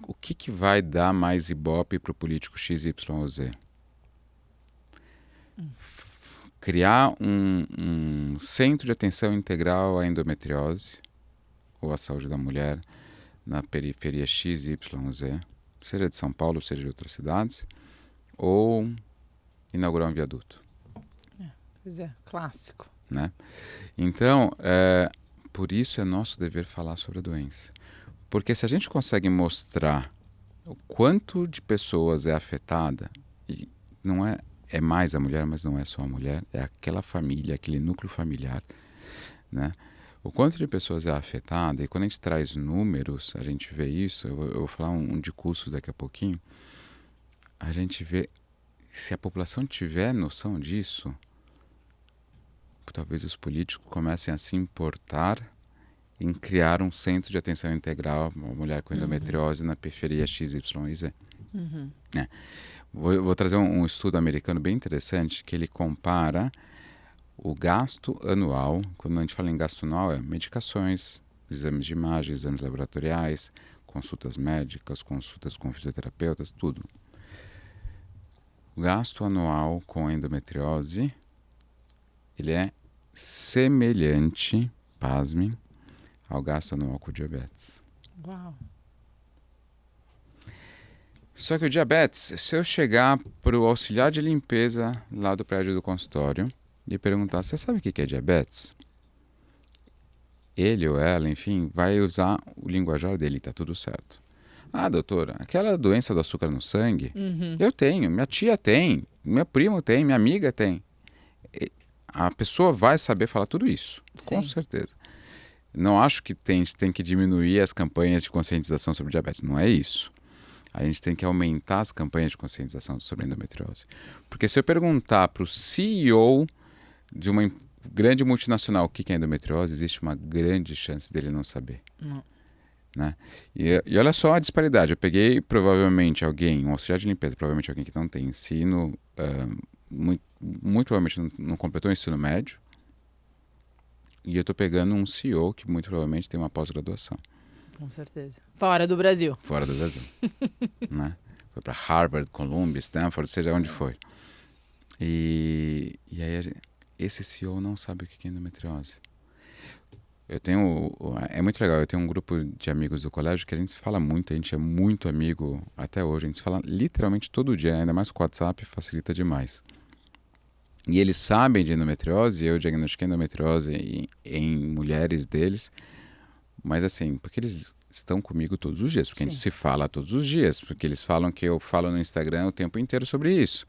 o que vai dar mais ibope para o político XYZ? Criar um centro de atenção integral à endometriose ou à saúde da mulher na periferia XYZ, seja de São Paulo, seja de outras cidades, ou inaugurar um viaduto. Pois é, clássico. Né? Então, por isso é nosso dever falar sobre a doença. Porque se a gente consegue mostrar o quanto de pessoas é afetada, e não é mais a mulher, mas não é só a mulher, é aquela família, aquele núcleo familiar, né? O quanto de pessoas é afetada, e quando a gente traz números, a gente vê isso, eu vou falar um de custos daqui a pouquinho, a gente vê, se a população tiver noção disso, talvez os políticos comecem a se importar em criar um centro de atenção integral a uma mulher com endometriose na periferia XYZ. Vou trazer um estudo americano bem interessante que ele compara o gasto anual, quando a gente fala em gasto anual, é medicações, exames de imagem, exames laboratoriais, consultas médicas, consultas com fisioterapeutas, tudo. O gasto anual com endometriose, ele é semelhante, pasmem, ao gasto anual com diabetes. Uau! Só que o diabetes, se eu chegar para o auxiliar de limpeza lá do prédio do consultório e perguntar, você sabe o que é diabetes? Ele ou ela, enfim, vai usar o linguajar dele, tá tudo certo. Ah, doutora, aquela doença do açúcar no sangue, eu tenho, minha tia tem, meu primo tem, minha amiga tem. A pessoa vai saber falar tudo isso, com certeza. Não acho que tem que diminuir as campanhas de conscientização sobre diabetes, não é isso. A gente tem que aumentar as campanhas de conscientização sobre endometriose. Porque se eu perguntar para o CEO de uma grande multinacional o que é endometriose, existe uma grande chance dele não saber. Não. Né? E olha só a disparidade. Eu peguei provavelmente alguém, um auxiliar de limpeza, provavelmente alguém que não tem ensino, muito provavelmente não completou o ensino médio, e eu estou pegando um CEO que muito provavelmente tem uma pós-graduação. Com certeza. Fora do Brasil. Fora do Brasil. Né? Foi para Harvard, Columbia, Stanford, seja onde foi. E aí esse CEO não sabe o que é endometriose. É muito legal, eu tenho um grupo de amigos do colégio que a gente se fala muito, a gente é muito amigo até hoje, a gente se fala literalmente todo dia, ainda mais com o WhatsApp, facilita demais. E eles sabem de endometriose, eu diagnostiquei endometriose em mulheres deles, mas assim, porque eles estão comigo todos os dias, porque a gente se fala todos os dias, porque eles falam que eu falo no Instagram o tempo inteiro sobre isso.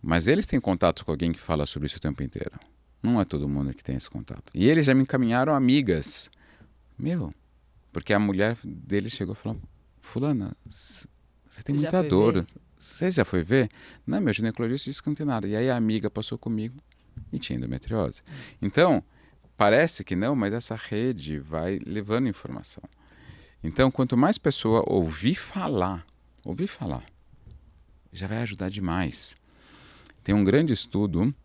Mas eles têm contato com alguém que fala sobre isso o tempo inteiro. Não é todo mundo que tem esse contato. E eles já me encaminharam amigas. Porque a mulher dele chegou e falou, fulana, você tem muita dor. Você já foi ver? Não, meu ginecologista disse que não tem nada. E aí a amiga passou comigo e tinha endometriose. Então, parece que não, mas essa rede vai levando informação. Então, quanto mais pessoa ouvir falar, já vai ajudar demais. Tem um grande estudo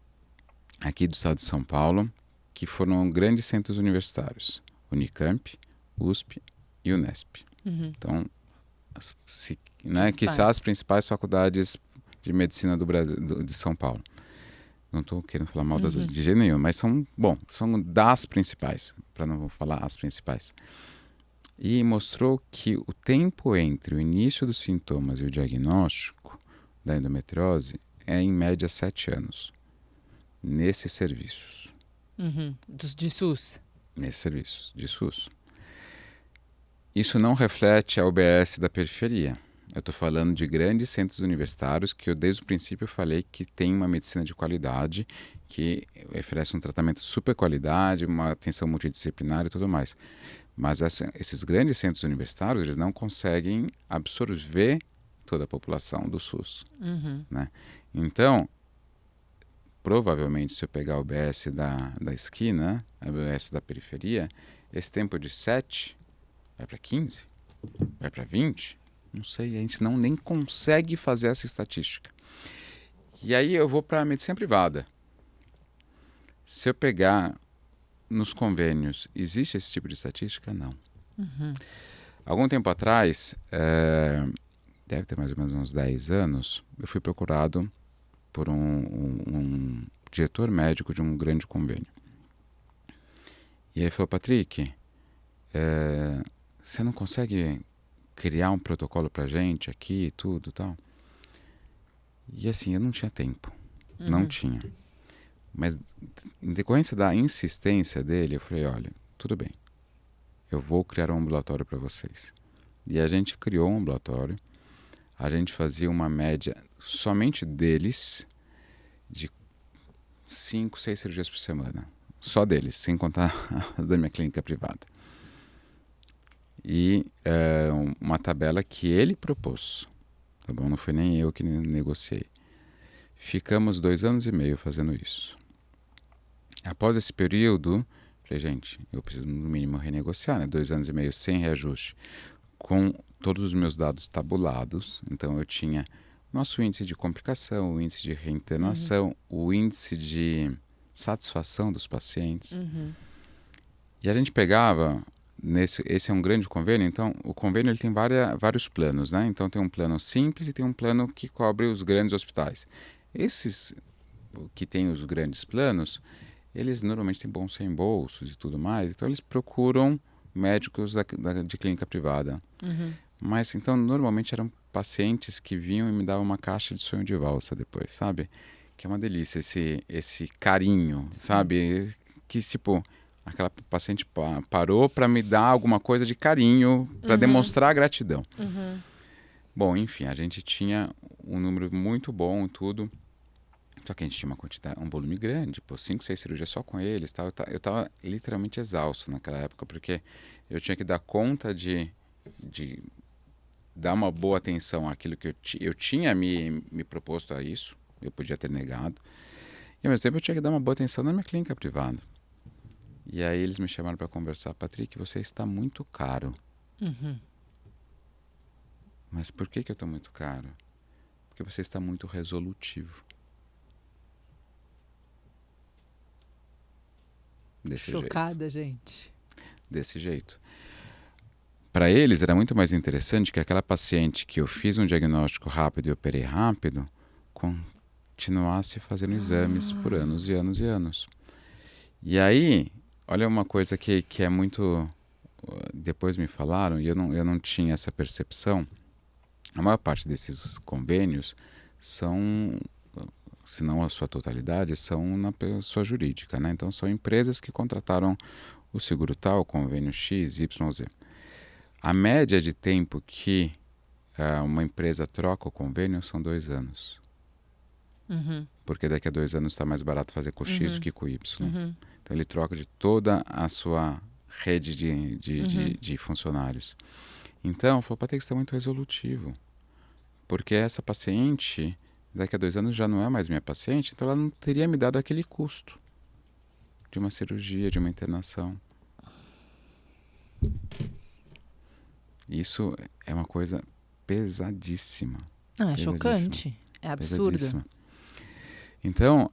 aqui do estado de São Paulo, que foram grandes centros universitários, Unicamp, USP e Unesp. Então, que são as principais faculdades de medicina do Brasil, de São Paulo. Não estou querendo falar mal das outras de jeito nenhum, mas são das principais, para não falar as principais. E mostrou que o tempo entre o início dos sintomas e o diagnóstico da endometriose é em média 7 anos. Nesses serviços. De SUS? Nesses serviços de SUS. Isso não reflete a UBS da periferia. Eu estou falando de grandes centros universitários que eu desde o princípio falei que tem uma medicina de qualidade, que oferece um tratamento super qualidade, uma atenção multidisciplinar e tudo mais. Mas esses grandes centros universitários, eles não conseguem absorver toda a população do SUS. Né? Então, provavelmente, se eu pegar o UBS da esquina, a UBS da periferia, esse tempo de 7 vai para 15, vai para 20, não sei, a gente nem consegue fazer essa estatística. E aí eu vou para a medicina privada. Se eu pegar nos convênios, existe esse tipo de estatística? Não. Algum tempo atrás, deve ter mais ou menos uns 10 anos, eu fui procurado por um diretor médico de um grande convênio. E ele falou, Patrick, você não consegue criar um protocolo pra gente aqui e tudo e tal? E assim, eu não tinha tempo. Não tinha. Mas em decorrência da insistência dele, eu falei, olha, tudo bem. Eu vou criar um ambulatório para vocês. E a gente criou um ambulatório. A gente fazia uma média somente deles de 5, 6 cirurgias por semana. Só deles, sem contar as da minha clínica privada. E uma tabela que ele propôs. Tá bom? Não foi nem eu que negociei. Ficamos 2 anos e meio fazendo isso. Após esse período, falei, gente, eu preciso no mínimo renegociar, né? 2 anos e meio sem reajuste, com todos os meus dados tabulados. Então eu tinha nosso índice de complicação, o índice de reinternação, o índice de satisfação dos pacientes. E a gente pegava, esse é um grande convênio, então o convênio ele tem vários planos, né? Então tem um plano simples e tem um plano que cobre os grandes hospitais. Esses que têm os grandes planos, eles normalmente têm bons reembolsos e tudo mais, então eles procuram médicos de clínica privada. Mas então normalmente eram pacientes que vinham e me davam uma caixa de sonho de valsa depois, sabe? Que é uma delícia esse carinho, sabe? Que tipo, aquela paciente parou para me dar alguma coisa de carinho, para demonstrar gratidão. Bom, enfim, a gente tinha um número muito bom e tudo. Só que a gente tinha uma quantidade, um volume grande, 5, 6 cirurgias só com eles. Tal. Eu estava literalmente exausto naquela época, porque eu tinha que dar conta de dar uma boa atenção àquilo que eu tinha me proposto a isso, eu podia ter negado. E ao mesmo tempo eu tinha que dar uma boa atenção na minha clínica privada. E aí eles me chamaram para conversar, Patrick, você está muito caro. Mas por que eu estou muito caro? Porque você está muito resolutivo. Desse Chocada, gente. Desse jeito. Para eles era muito mais interessante que aquela paciente que eu fiz um diagnóstico rápido e operei rápido continuasse fazendo exames por anos e anos e anos. E aí, olha uma coisa que é muito... Depois me falaram, e eu não tinha essa percepção. A maior parte desses convênios são, se não a sua totalidade, são na pessoa jurídica, né? Então são empresas que contrataram o seguro tal, o convênio X, Y, Z. A média de tempo que uma empresa troca o convênio são 2 anos. Porque daqui a 2 anos está mais barato fazer com X do que com Y. Então ele troca de toda a sua rede de funcionários. Então, falou, Patrick, você está muito resolutivo. Porque essa paciente, daqui a 2 anos já não é mais minha paciente, então ela não teria me dado aquele custo de uma cirurgia, de uma internação. Isso é uma coisa pesadíssima. É chocante. É absurdo. Pesadíssima. Então,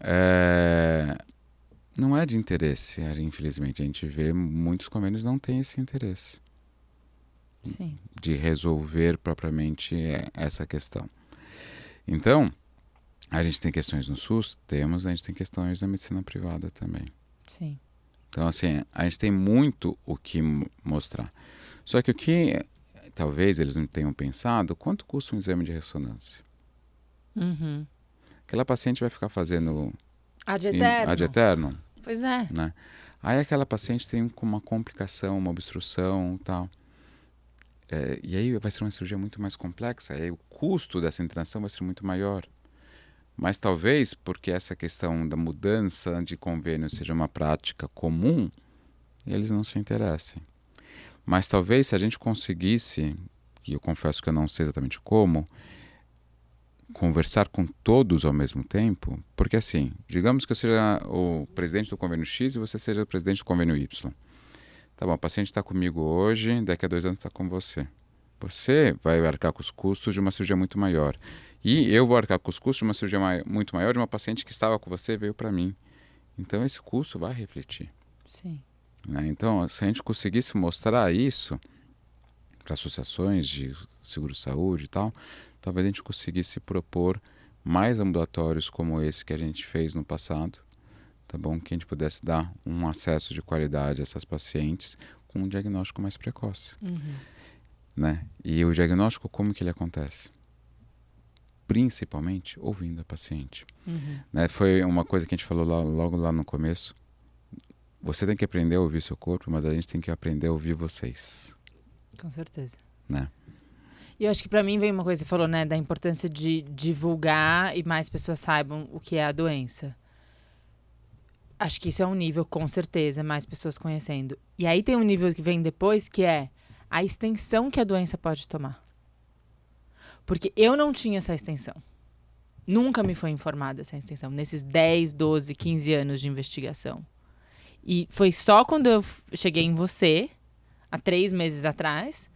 não é de interesse, infelizmente. A gente vê muitos convênios não têm esse interesse. Sim. De resolver propriamente essa questão. Então, a gente tem questões no SUS? Temos, a gente tem questões na medicina privada também. Sim. Então, assim, a gente tem muito o que mostrar. Só que o que talvez eles não tenham pensado, quanto custa um exame de ressonância? Aquela paciente vai ficar fazendo ad eterno. Pois é. Né? Aí aquela paciente tem uma complicação, uma obstrução, tal. E aí vai ser uma cirurgia muito mais complexa, aí o custo dessa internação vai ser muito maior. Mas talvez porque essa questão da mudança de convênio seja uma prática comum, eles não se interessem. Mas talvez se a gente conseguisse, e eu confesso que eu não sei exatamente como, conversar com todos ao mesmo tempo, porque assim, digamos que eu seja o presidente do convênio X e você seja o presidente do convênio Y. Tá bom, o paciente está comigo hoje, daqui a 2 anos está com você. Você vai arcar com os custos de uma cirurgia muito maior. E eu vou arcar com os custos de uma cirurgia muito maior de uma paciente que estava com você e veio para mim. Então esse custo vai refletir. Sim. Né? Então, se a gente conseguisse mostrar isso para associações de seguro-saúde e tal, talvez a gente conseguisse propor mais ambulatórios como esse que a gente fez no passado, tá bom? Que a gente pudesse dar um acesso de qualidade a essas pacientes com um diagnóstico mais precoce. Né? E o diagnóstico, como que ele acontece? Principalmente ouvindo a paciente. Né? Foi uma coisa que a gente falou logo lá no começo. Você tem que aprender a ouvir seu corpo, mas a gente tem que aprender a ouvir vocês. Com certeza. Né? E eu acho que para mim vem uma coisa, você falou, né, da importância de divulgar e mais pessoas saibam o que é a doença. Acho que isso é um nível, com certeza, mais pessoas conhecendo. E aí tem um nível que vem depois, que é a extensão que a doença pode tomar. Porque eu não tinha essa extensão. Nunca me foi informada essa extensão, nesses 10, 12, 15 anos de investigação. E foi só quando eu cheguei em você, há 3 meses atrás,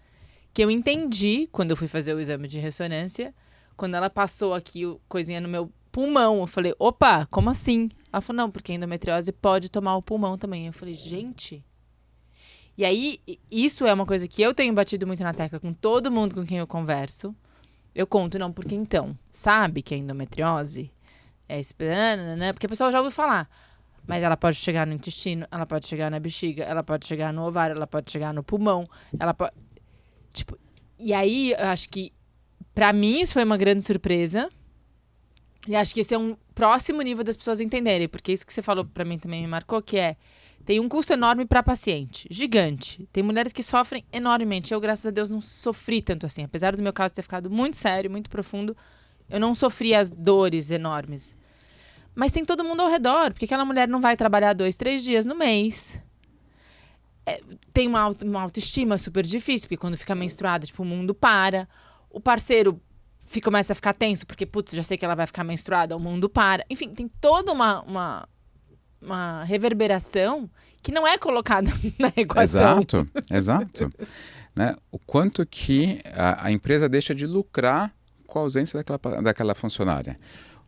que eu entendi, quando eu fui fazer o exame de ressonância, quando ela passou aqui coisinha no meu pulmão, eu falei, opa, como assim? Ela falou, não, porque a endometriose pode tomar o pulmão também. Eu falei, gente... E aí, isso é uma coisa que eu tenho batido muito na tecla com todo mundo com quem eu converso. Eu conto, não, porque então, sabe que a endometriose é esse... Porque a pessoa já ouviu falar. Mas ela pode chegar no intestino, ela pode chegar na bexiga, ela pode chegar no ovário, ela pode chegar no pulmão, ela pode... Tipo, e aí, eu acho que, pra mim, isso foi uma grande surpresa. E acho que esse é um próximo nível das pessoas entenderem. Porque isso que você falou pra mim também me marcou, que é... Tem um custo enorme pra paciente, gigante. Tem mulheres que sofrem enormemente. Eu, graças a Deus, não sofri tanto assim. Apesar do meu caso ter ficado muito sério, muito profundo, eu não sofri as dores enormes. Mas tem todo mundo ao redor, porque aquela mulher não vai trabalhar 2, 3 dias no mês. Tem uma autoestima super difícil, porque quando fica menstruada, tipo, o mundo para. O parceiro começa a ficar tenso, porque, putz, já sei que ela vai ficar menstruada, o mundo para. Enfim, tem toda uma reverberação que não é colocada na equação. Exato. Né? O quanto que a empresa deixa de lucrar com a ausência daquela funcionária.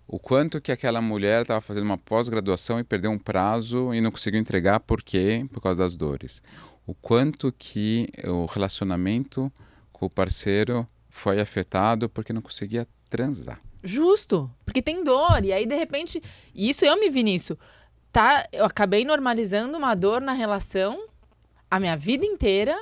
O quanto que aquela mulher estava fazendo uma pós-graduação e perdeu um prazo e não conseguiu entregar por quê? Por causa das dores. O quanto que o relacionamento com o parceiro foi afetado porque não conseguia transar. Justo, porque tem dor. E aí, de repente, isso eu me vi nisso. Eu acabei normalizando uma dor na relação a minha vida inteira,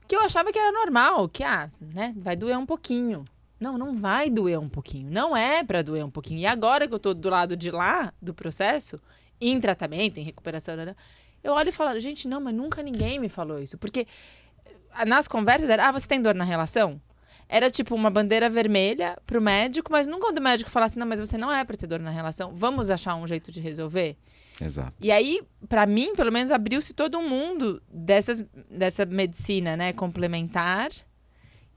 que eu achava que era normal, que né, vai doer um pouquinho. Não vai doer um pouquinho. Não é pra doer um pouquinho. E agora que eu tô do lado de lá do processo, em tratamento, em recuperação, eu olho e falo, gente, não, mas nunca ninguém me falou isso. Porque nas conversas era, você tem dor na relação? Era tipo uma bandeira vermelha pro médico, mas nunca o médico falasse, não, mas você não é pra ter dor na relação. Vamos achar um jeito de resolver? Exato. E aí, pra mim, pelo menos, abriu-se todo um mundo dessa medicina, né, complementar,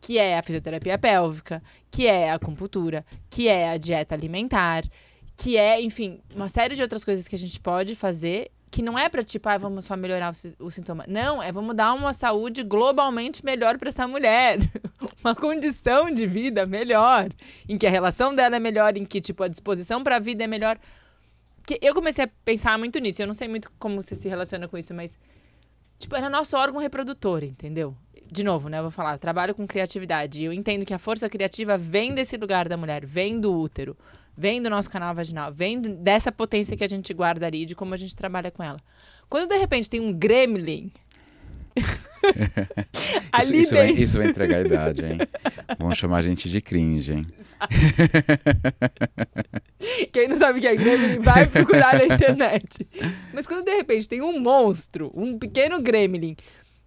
que é a fisioterapia pélvica, que é a acupuntura, que é a dieta alimentar, que é, enfim, uma série de outras coisas que a gente pode fazer, que não é pra, tipo, vamos só melhorar o sintoma. Não, vamos dar uma saúde globalmente melhor pra essa mulher. Uma condição de vida melhor, em que a relação dela é melhor, em que, tipo, a disposição pra vida é melhor. Que eu comecei a pensar muito nisso. Eu não sei muito como você se relaciona com isso, mas, tipo, era nosso órgão reprodutor, entendeu? De novo, né? Eu vou falar, eu trabalho com criatividade. E eu entendo que a força criativa vem desse lugar da mulher, vem do útero, vem do nosso canal vaginal, vem dessa potência que a gente guarda ali, de como a gente trabalha com ela. Quando, de repente, tem um gremlin... isso vai entregar a idade, hein? Vão chamar a gente de cringe, hein? Quem não sabe o que é gremlin, vai procurar na internet. Mas quando, de repente, tem um monstro, um pequeno gremlin,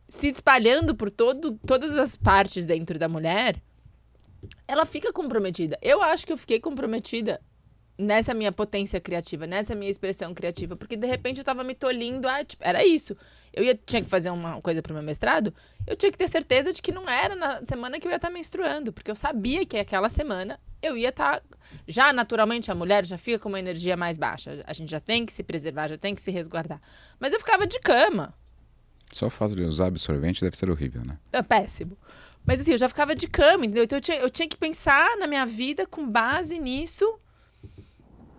se espalhando por todas as partes dentro da mulher, ela fica comprometida. Eu acho que eu fiquei comprometida nessa minha potência criativa, nessa minha expressão criativa, porque de repente eu tava me tolhindo, tipo, era isso. Tinha que fazer uma coisa pro meu mestrado, eu tinha que ter certeza de que não era na semana que eu ia estar menstruando, porque eu sabia que aquela semana eu ia estar... Já naturalmente a mulher já fica com uma energia mais baixa, a gente já tem que se preservar, já tem que se resguardar. Mas eu ficava de cama. Só o fato de usar absorvente deve ser horrível, né? É péssimo. Mas assim, eu já ficava de cama, entendeu? Então eu tinha que pensar na minha vida com base nisso.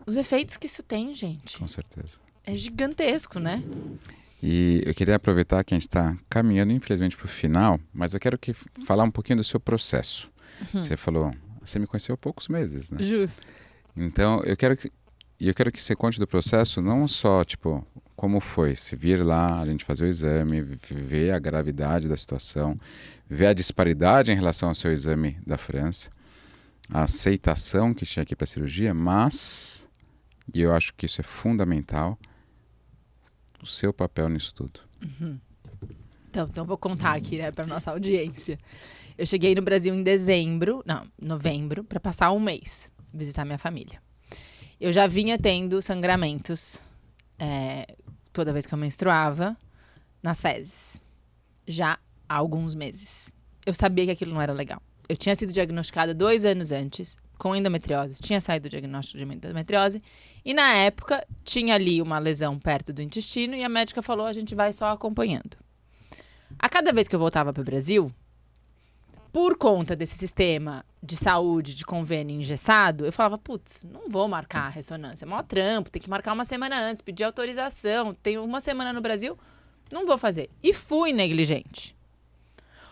Os efeitos que isso tem, gente. Com certeza. É gigantesco, né? E eu queria aproveitar que a gente está caminhando, infelizmente, para o final, mas eu quero falar um pouquinho do seu processo. Você falou, você me conheceu há poucos meses, né? Justo. Então, eu quero que você conte do processo, não só, tipo, como foi, se vir lá, a gente fazer o exame, ver a gravidade da situação, ver a disparidade em relação ao seu exame da França, a aceitação que tinha aqui para a cirurgia, mas... E eu acho que isso é fundamental, o seu papel nisso tudo. Então vou contar aqui, né, para nossa audiência. Eu cheguei no Brasil em novembro, para passar um mês, visitar minha família. Eu já vinha tendo sangramentos toda vez que eu menstruava, nas fezes, já há alguns meses. Eu sabia que aquilo não era legal. Eu tinha sido diagnosticada 2 anos antes, com endometriose. Tinha saído o diagnóstico de endometriose. E na época, tinha ali uma lesão perto do intestino e a médica falou, a gente vai só acompanhando. A cada vez que eu voltava para o Brasil, por conta desse sistema de saúde, de convênio engessado, eu falava, putz, não vou marcar a ressonância. É maior trampo, tem que marcar uma semana antes, pedir autorização. Tenho uma semana no Brasil, não vou fazer. E fui negligente.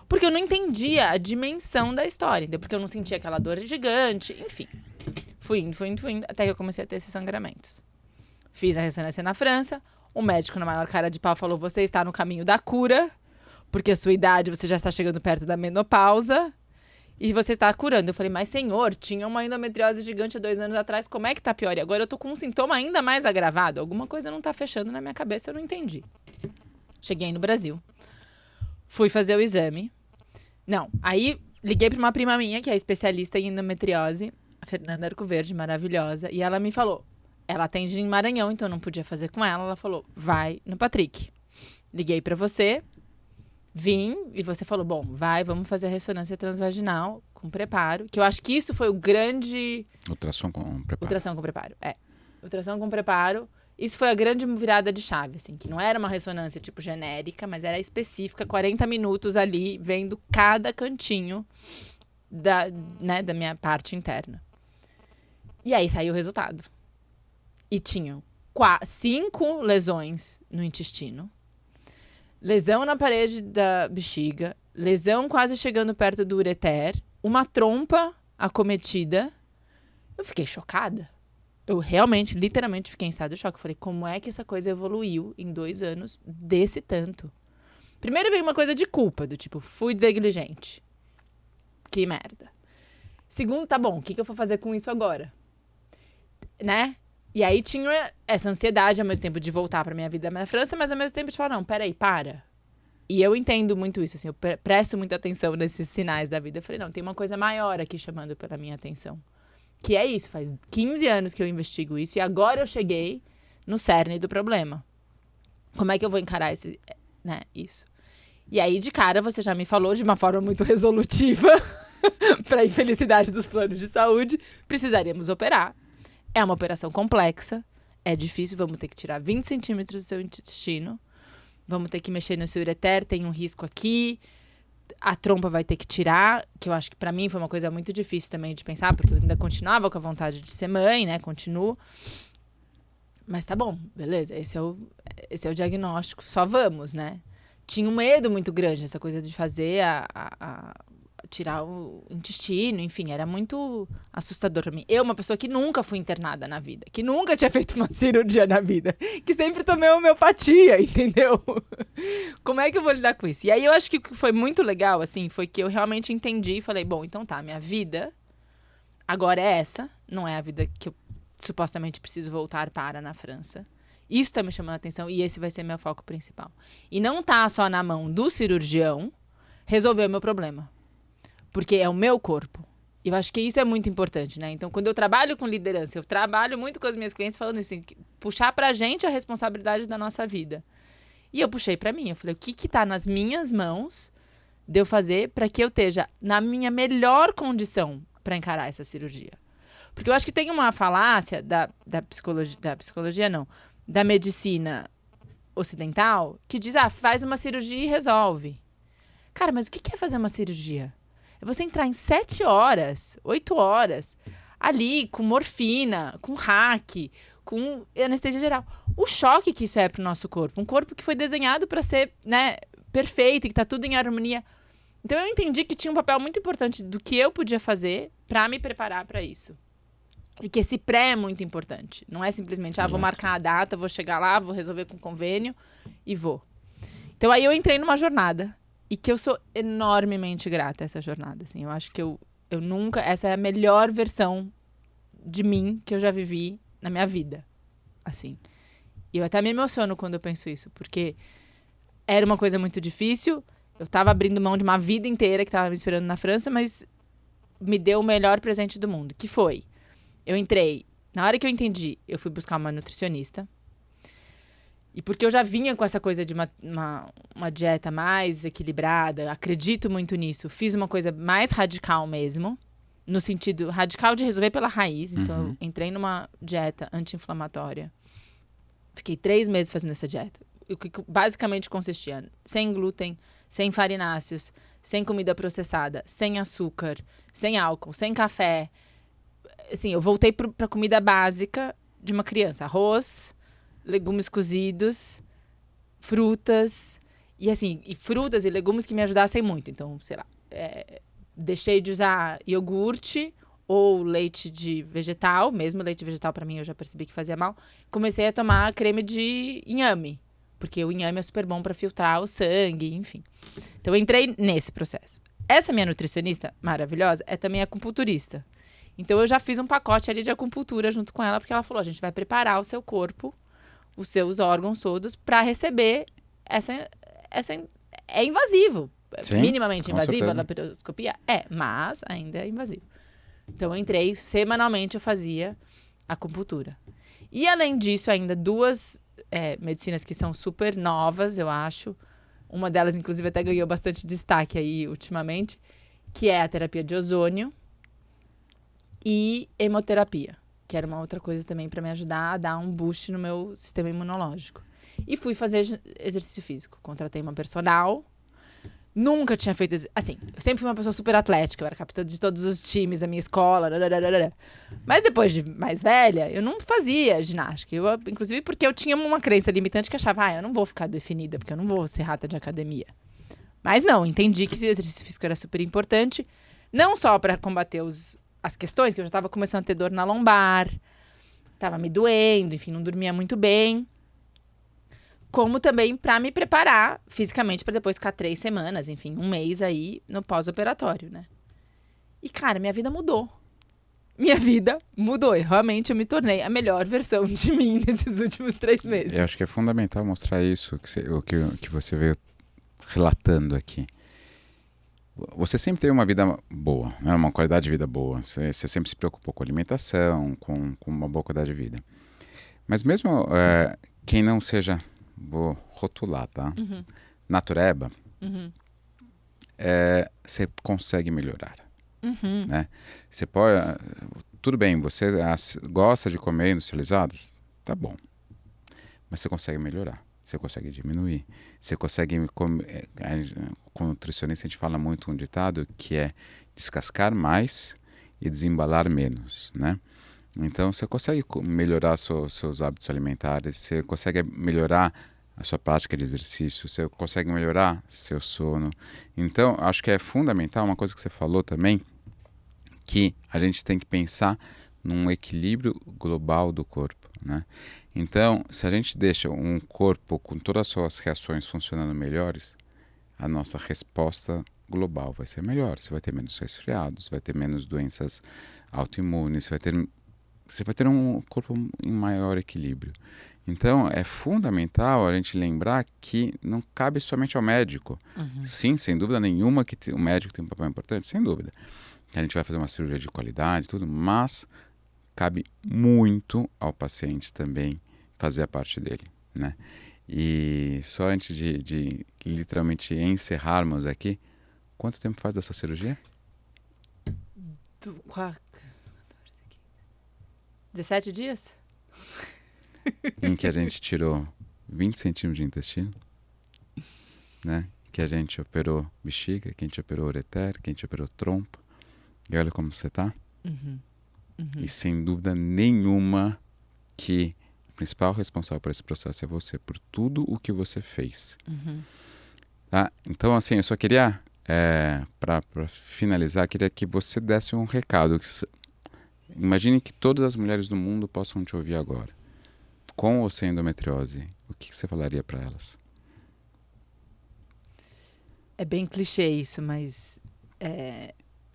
Porque eu não entendia a dimensão da história, entendeu? Porque eu não sentia aquela dor gigante, enfim. Fui indo, até que eu comecei a ter esses sangramentos. Fiz a ressonância na França, o médico, na maior cara de pau, falou, você está no caminho da cura, porque a sua idade, você já está chegando perto da menopausa, e você está curando. Eu falei, mas senhor, tinha uma endometriose gigante há 2 anos atrás, como é que tá pior? E agora eu tô com um sintoma ainda mais agravado. Alguma coisa não tá fechando na minha cabeça, eu não entendi. Cheguei no Brasil. Fui fazer o exame. Não, aí liguei para uma prima minha, que é especialista em endometriose, a Fernanda Arcoverde, maravilhosa, e ela me falou, ela atende em Maranhão, então não podia fazer com ela falou, vai no Patrick. Liguei para você, vim, e você falou, bom, vamos fazer a ressonância transvaginal com preparo, que eu acho que isso foi o grande... Ultrassom com preparo. Ultrassom com preparo. Isso foi a grande virada de chave, assim, que não era uma ressonância tipo genérica, mas era específica, 40 minutos ali, vendo cada cantinho da minha parte interna. E aí saiu o resultado. E tinham 5 lesões no intestino, lesão na parede da bexiga, lesão quase chegando perto do ureter, uma trompa acometida. Eu fiquei chocada. Eu realmente, literalmente, fiquei em estado de choque. Eu falei, como é que essa coisa evoluiu em 2 anos desse tanto? Primeiro veio uma coisa de culpa, do tipo, fui negligente. Que merda. Segundo, tá bom, o que eu vou fazer com isso agora? Né? E aí tinha essa ansiedade, ao mesmo tempo, de voltar pra minha vida na França, mas ao mesmo tempo de falar, não, peraí, para. E eu entendo muito isso, assim, eu presto muita atenção nesses sinais da vida. Eu falei, não, tem uma coisa maior aqui chamando pela minha atenção. Que é isso, faz 15 anos que eu investigo isso e agora eu cheguei no cerne do problema. Como é que eu vou encarar isso? E aí, de cara, você já me falou de uma forma muito resolutiva, para a infelicidade dos planos de saúde, precisaríamos operar. É uma operação complexa, é difícil, vamos ter que tirar 20 centímetros do seu intestino, vamos ter que mexer no seu ureter, tem um risco aqui... A trompa vai ter que tirar, que eu acho que pra mim foi uma coisa muito difícil também de pensar, porque eu ainda continuava com a vontade de ser mãe, né? Continuo. Mas tá bom, beleza, esse é o diagnóstico, só vamos, né? Tinha um medo muito grande, essa coisa de fazer tirar o intestino, enfim, era muito assustador pra mim. Eu, uma pessoa que nunca fui internada na vida, que nunca tinha feito uma cirurgia na vida, que sempre tomei homeopatia, entendeu? Como é que eu vou lidar com isso? E aí eu acho que o que foi muito legal, assim, foi que eu realmente entendi e falei, bom, então tá, minha vida agora é essa, não é a vida que eu supostamente preciso voltar para na França. Isso tá me chamando a atenção e esse vai ser meu foco principal. E não tá só na mão do cirurgião resolver o meu problema. Porque é o meu corpo. E eu acho que isso é muito importante, né? Então, quando eu trabalho com liderança, eu trabalho muito com as minhas clientes falando assim, puxar pra gente a responsabilidade da nossa vida. E eu puxei pra mim, eu falei, o que tá nas minhas mãos de eu fazer para que eu esteja na minha melhor condição para encarar essa cirurgia? Porque eu acho que tem uma falácia da psicologia não, da medicina ocidental, que diz, faz uma cirurgia e resolve. Cara, mas o que é fazer uma cirurgia? É você entrar em 7 horas, 8 horas, ali com morfina, com hack, com anestesia geral. O choque que isso é pro nosso corpo. Um corpo que foi desenhado para ser, né, perfeito, que tá tudo em harmonia. Então eu entendi que tinha um papel muito importante do que eu podia fazer para me preparar para isso. E que esse pré é muito importante. Não é simplesmente, vou marcar a data, vou chegar lá, vou resolver com convênio e vou. Então aí eu entrei numa jornada. E que eu sou enormemente grata a essa jornada, assim. Eu acho que eu nunca... Essa é a melhor versão de mim que eu já vivi na minha vida, assim. E eu até me emociono quando eu penso isso, porque era uma coisa muito difícil. Eu tava abrindo mão de uma vida inteira que tava me esperando na França, mas me deu o melhor presente do mundo, que foi... Eu entrei... Na hora que eu entendi, eu fui buscar uma nutricionista. E porque eu já vinha com essa coisa de uma dieta mais equilibrada, acredito muito nisso, fiz uma coisa mais radical mesmo, no sentido radical de resolver pela raiz. Então, eu entrei numa dieta anti-inflamatória. Fiquei 3 meses fazendo essa dieta. O que basicamente consistia sem glúten, sem farináceos, sem comida processada, sem açúcar, sem álcool, sem café. Assim, eu voltei pra comida básica de uma criança. Arroz, legumes cozidos, frutas, e assim, e frutas e legumes que me ajudassem muito. Então, sei lá, deixei de usar iogurte ou leite de vegetal, mesmo leite vegetal para mim eu já percebi que fazia mal. Comecei a tomar creme de inhame, porque o inhame é super bom para filtrar o sangue, enfim. Então, eu entrei nesse processo. Essa minha nutricionista maravilhosa é também acupunturista. Então, eu já fiz um pacote ali de acupuntura junto com ela, porque ela falou, a gente vai preparar o seu corpo, os seus órgãos todos, para receber essa... É invasivo. Sim, minimamente invasivo, a certeza. laparoscopia mas ainda é invasivo. Então, eu entrei, semanalmente eu fazia acupuntura. E, além disso, ainda 2 medicinas que são super novas, eu acho. Uma delas, inclusive, até ganhou bastante destaque aí ultimamente, que é a terapia de ozônio e hemoterapia, que era uma outra coisa também para me ajudar a dar um boost no meu sistema imunológico. E fui fazer exercício físico. Contratei uma personal. Nunca tinha feito... Assim, eu sempre fui uma pessoa super atlética. Eu era capitã de todos os times da minha escola. Mas depois de mais velha, eu não fazia ginástica. Inclusive porque eu tinha uma crença limitante que achava, eu não vou ficar definida, porque eu não vou ser rata de academia. Mas não, entendi que o exercício físico era super importante. Não só para combater as questões, que eu já estava começando a ter dor na lombar, estava me doendo, enfim, não dormia muito bem. Como também para me preparar fisicamente para depois ficar 3 semanas, enfim, 1 mês aí no pós-operatório, né? E, cara, minha vida mudou. Minha vida mudou. E realmente eu me tornei a melhor versão de mim nesses últimos 3 meses. Eu acho que é fundamental mostrar isso, que você veio relatando aqui. Você sempre teve uma vida boa, né? Uma qualidade de vida boa. Você sempre se preocupou com alimentação, com uma boa qualidade de vida. Mas mesmo quem não seja, vou rotular, tá? Natureba, você consegue melhorar. Né? Você pode... Tudo bem, você gosta de comer industrializados? Tá bom. Mas você consegue melhorar. Você consegue diminuir. Você consegue... Com nutricionista a gente fala muito um ditado que é descascar mais e desembalar menos, né? Então você consegue melhorar seus hábitos alimentares, você consegue melhorar a sua prática de exercício, você consegue melhorar seu sono. Então acho que é fundamental uma coisa que você falou também, que a gente tem que pensar num equilíbrio global do corpo, né? Então, se a gente deixa um corpo com todas as suas reações funcionando melhores, a nossa resposta global vai ser melhor. Você vai ter menos resfriados, vai ter menos doenças autoimunes, vai ter você vai ter um corpo em maior equilíbrio. Então, é fundamental a gente lembrar que não cabe somente ao médico. Sim, sem dúvida nenhuma que o médico tem um papel importante, sem dúvida. A gente vai fazer uma cirurgia de qualidade, tudo, mas cabe muito ao paciente também fazer a parte dele, né? E só antes de literalmente encerrarmos aqui, quanto tempo faz da sua cirurgia? 17 dias? Em que a gente tirou 20 centímetros de intestino, né? Que a gente operou bexiga, que a gente operou ureter, que a gente operou trompa. E olha como você tá. E sem dúvida nenhuma que o principal responsável por esse processo é você, por tudo o que você fez. Tá? Então, assim, eu só queria, para finalizar, queria que você desse um recado. Imagine que todas as mulheres do mundo possam te ouvir agora. Com ou sem endometriose, o que você falaria para elas? É bem clichê isso, mas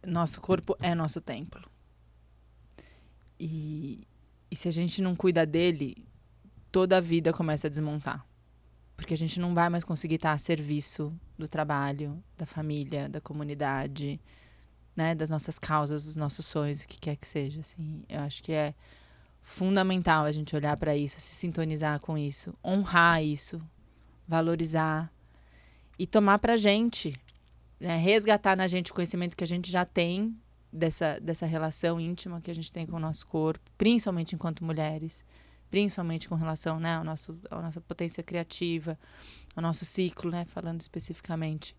nosso corpo é nosso templo. E se a gente não cuida dele, toda a vida começa a desmontar. Porque a gente não vai mais conseguir estar a serviço do trabalho, da família, da comunidade, né, das nossas causas, dos nossos sonhos, o que quer que seja. Assim, eu acho que é fundamental a gente olhar para isso, se sintonizar com isso, honrar isso, valorizar e tomar pra gente, né, resgatar na gente o conhecimento que a gente já tem dessa relação íntima que a gente tem com o nosso corpo, principalmente enquanto mulheres, principalmente com relação, né, à nossa potência criativa, ao nosso ciclo, né, falando especificamente.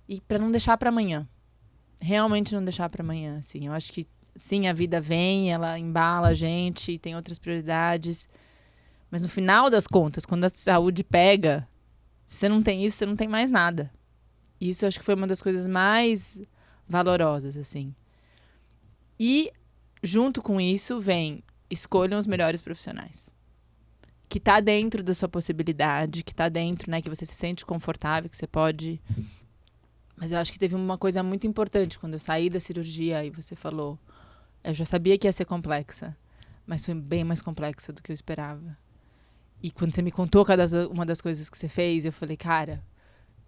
E para não deixar para amanhã. Realmente não deixar para amanhã, assim. Eu acho que sim, a vida vem, ela embala a gente, tem outras prioridades. Mas no final das contas, quando a saúde pega, se você não tem isso, você não tem mais nada. E isso eu acho que foi uma das coisas mais valorosas, assim. E, junto com isso, vem, escolham os melhores profissionais. Que tá dentro da sua possibilidade, que tá dentro, né, que você se sente confortável, que você pode... Mas eu acho que teve uma coisa muito importante quando eu saí da cirurgia e você falou... Eu já sabia que ia ser complexa, mas foi bem mais complexa do que eu esperava. E quando você me contou uma das coisas que você fez, eu falei, cara,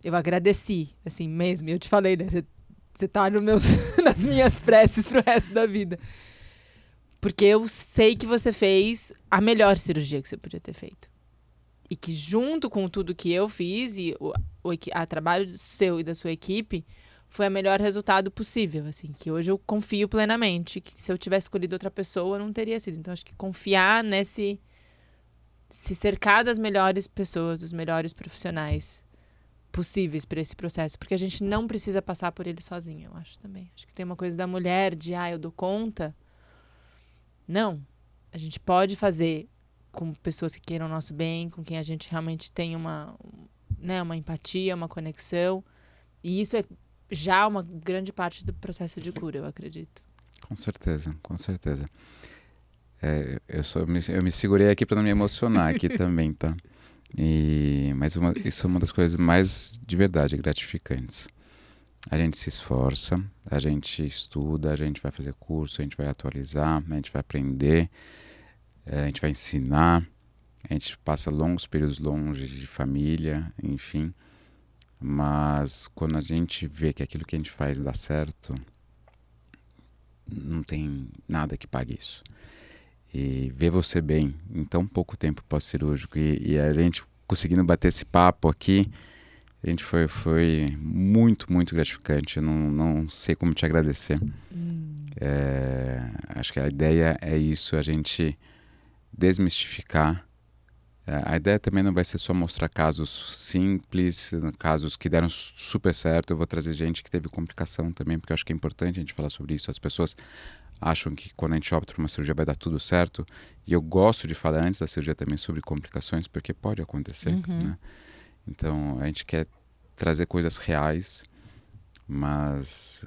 eu agradeci, assim mesmo. Eu te falei, né? Você tá nas minhas preces pro resto da vida. Porque eu sei que você fez a melhor cirurgia que você podia ter feito. E que junto com tudo que eu fiz, e o trabalho seu e da sua equipe... foi o melhor resultado possível, assim, que hoje eu confio plenamente, que se eu tivesse escolhido outra pessoa, não teria sido. Então, acho que confiar se cercar das melhores pessoas, dos melhores profissionais possíveis para esse processo, porque a gente não precisa passar por ele sozinha, eu acho também. Acho que tem uma coisa da mulher de, eu dou conta. Não, a gente pode fazer com pessoas que queiram o nosso bem, com quem a gente realmente tem uma empatia, uma conexão, e isso é já uma grande parte do processo de cura, eu acredito. Com certeza, com certeza. Eu me segurei aqui para não me emocionar aqui também, tá? Mas isso é uma das coisas mais, de verdade, gratificantes. A gente se esforça, a gente estuda, a gente vai fazer curso, a gente vai atualizar, a gente vai aprender, a gente vai ensinar, a gente passa longos períodos longe de família, enfim... Mas quando a gente vê que aquilo que a gente faz dá certo, não tem nada que pague isso. E ver você bem em tão pouco tempo pós-cirúrgico e a gente conseguindo bater esse papo aqui, a gente foi muito, muito gratificante. Eu não sei como te agradecer. Acho que a ideia é isso, a gente desmistificar. A ideia também não vai ser só mostrar casos simples, casos que deram super certo. Eu vou trazer gente que teve complicação também, porque eu acho que é importante a gente falar sobre isso. As pessoas acham que quando a gente opta por uma cirurgia vai dar tudo certo. E eu gosto de falar antes da cirurgia também sobre complicações, porque pode acontecer, né? Então, a gente quer trazer coisas reais, mas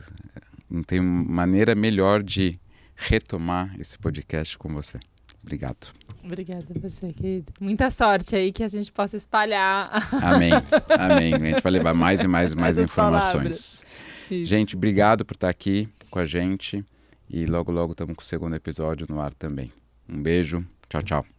não tem maneira melhor de retomar esse podcast com você. Obrigado. Obrigada a você, querido. Muita sorte aí que a gente possa espalhar. Amém, amém. A gente vai levar mais e mais informações. Gente, obrigado por estar aqui com a gente. E logo, logo estamos com o segundo episódio no ar também. Um beijo. Tchau, tchau.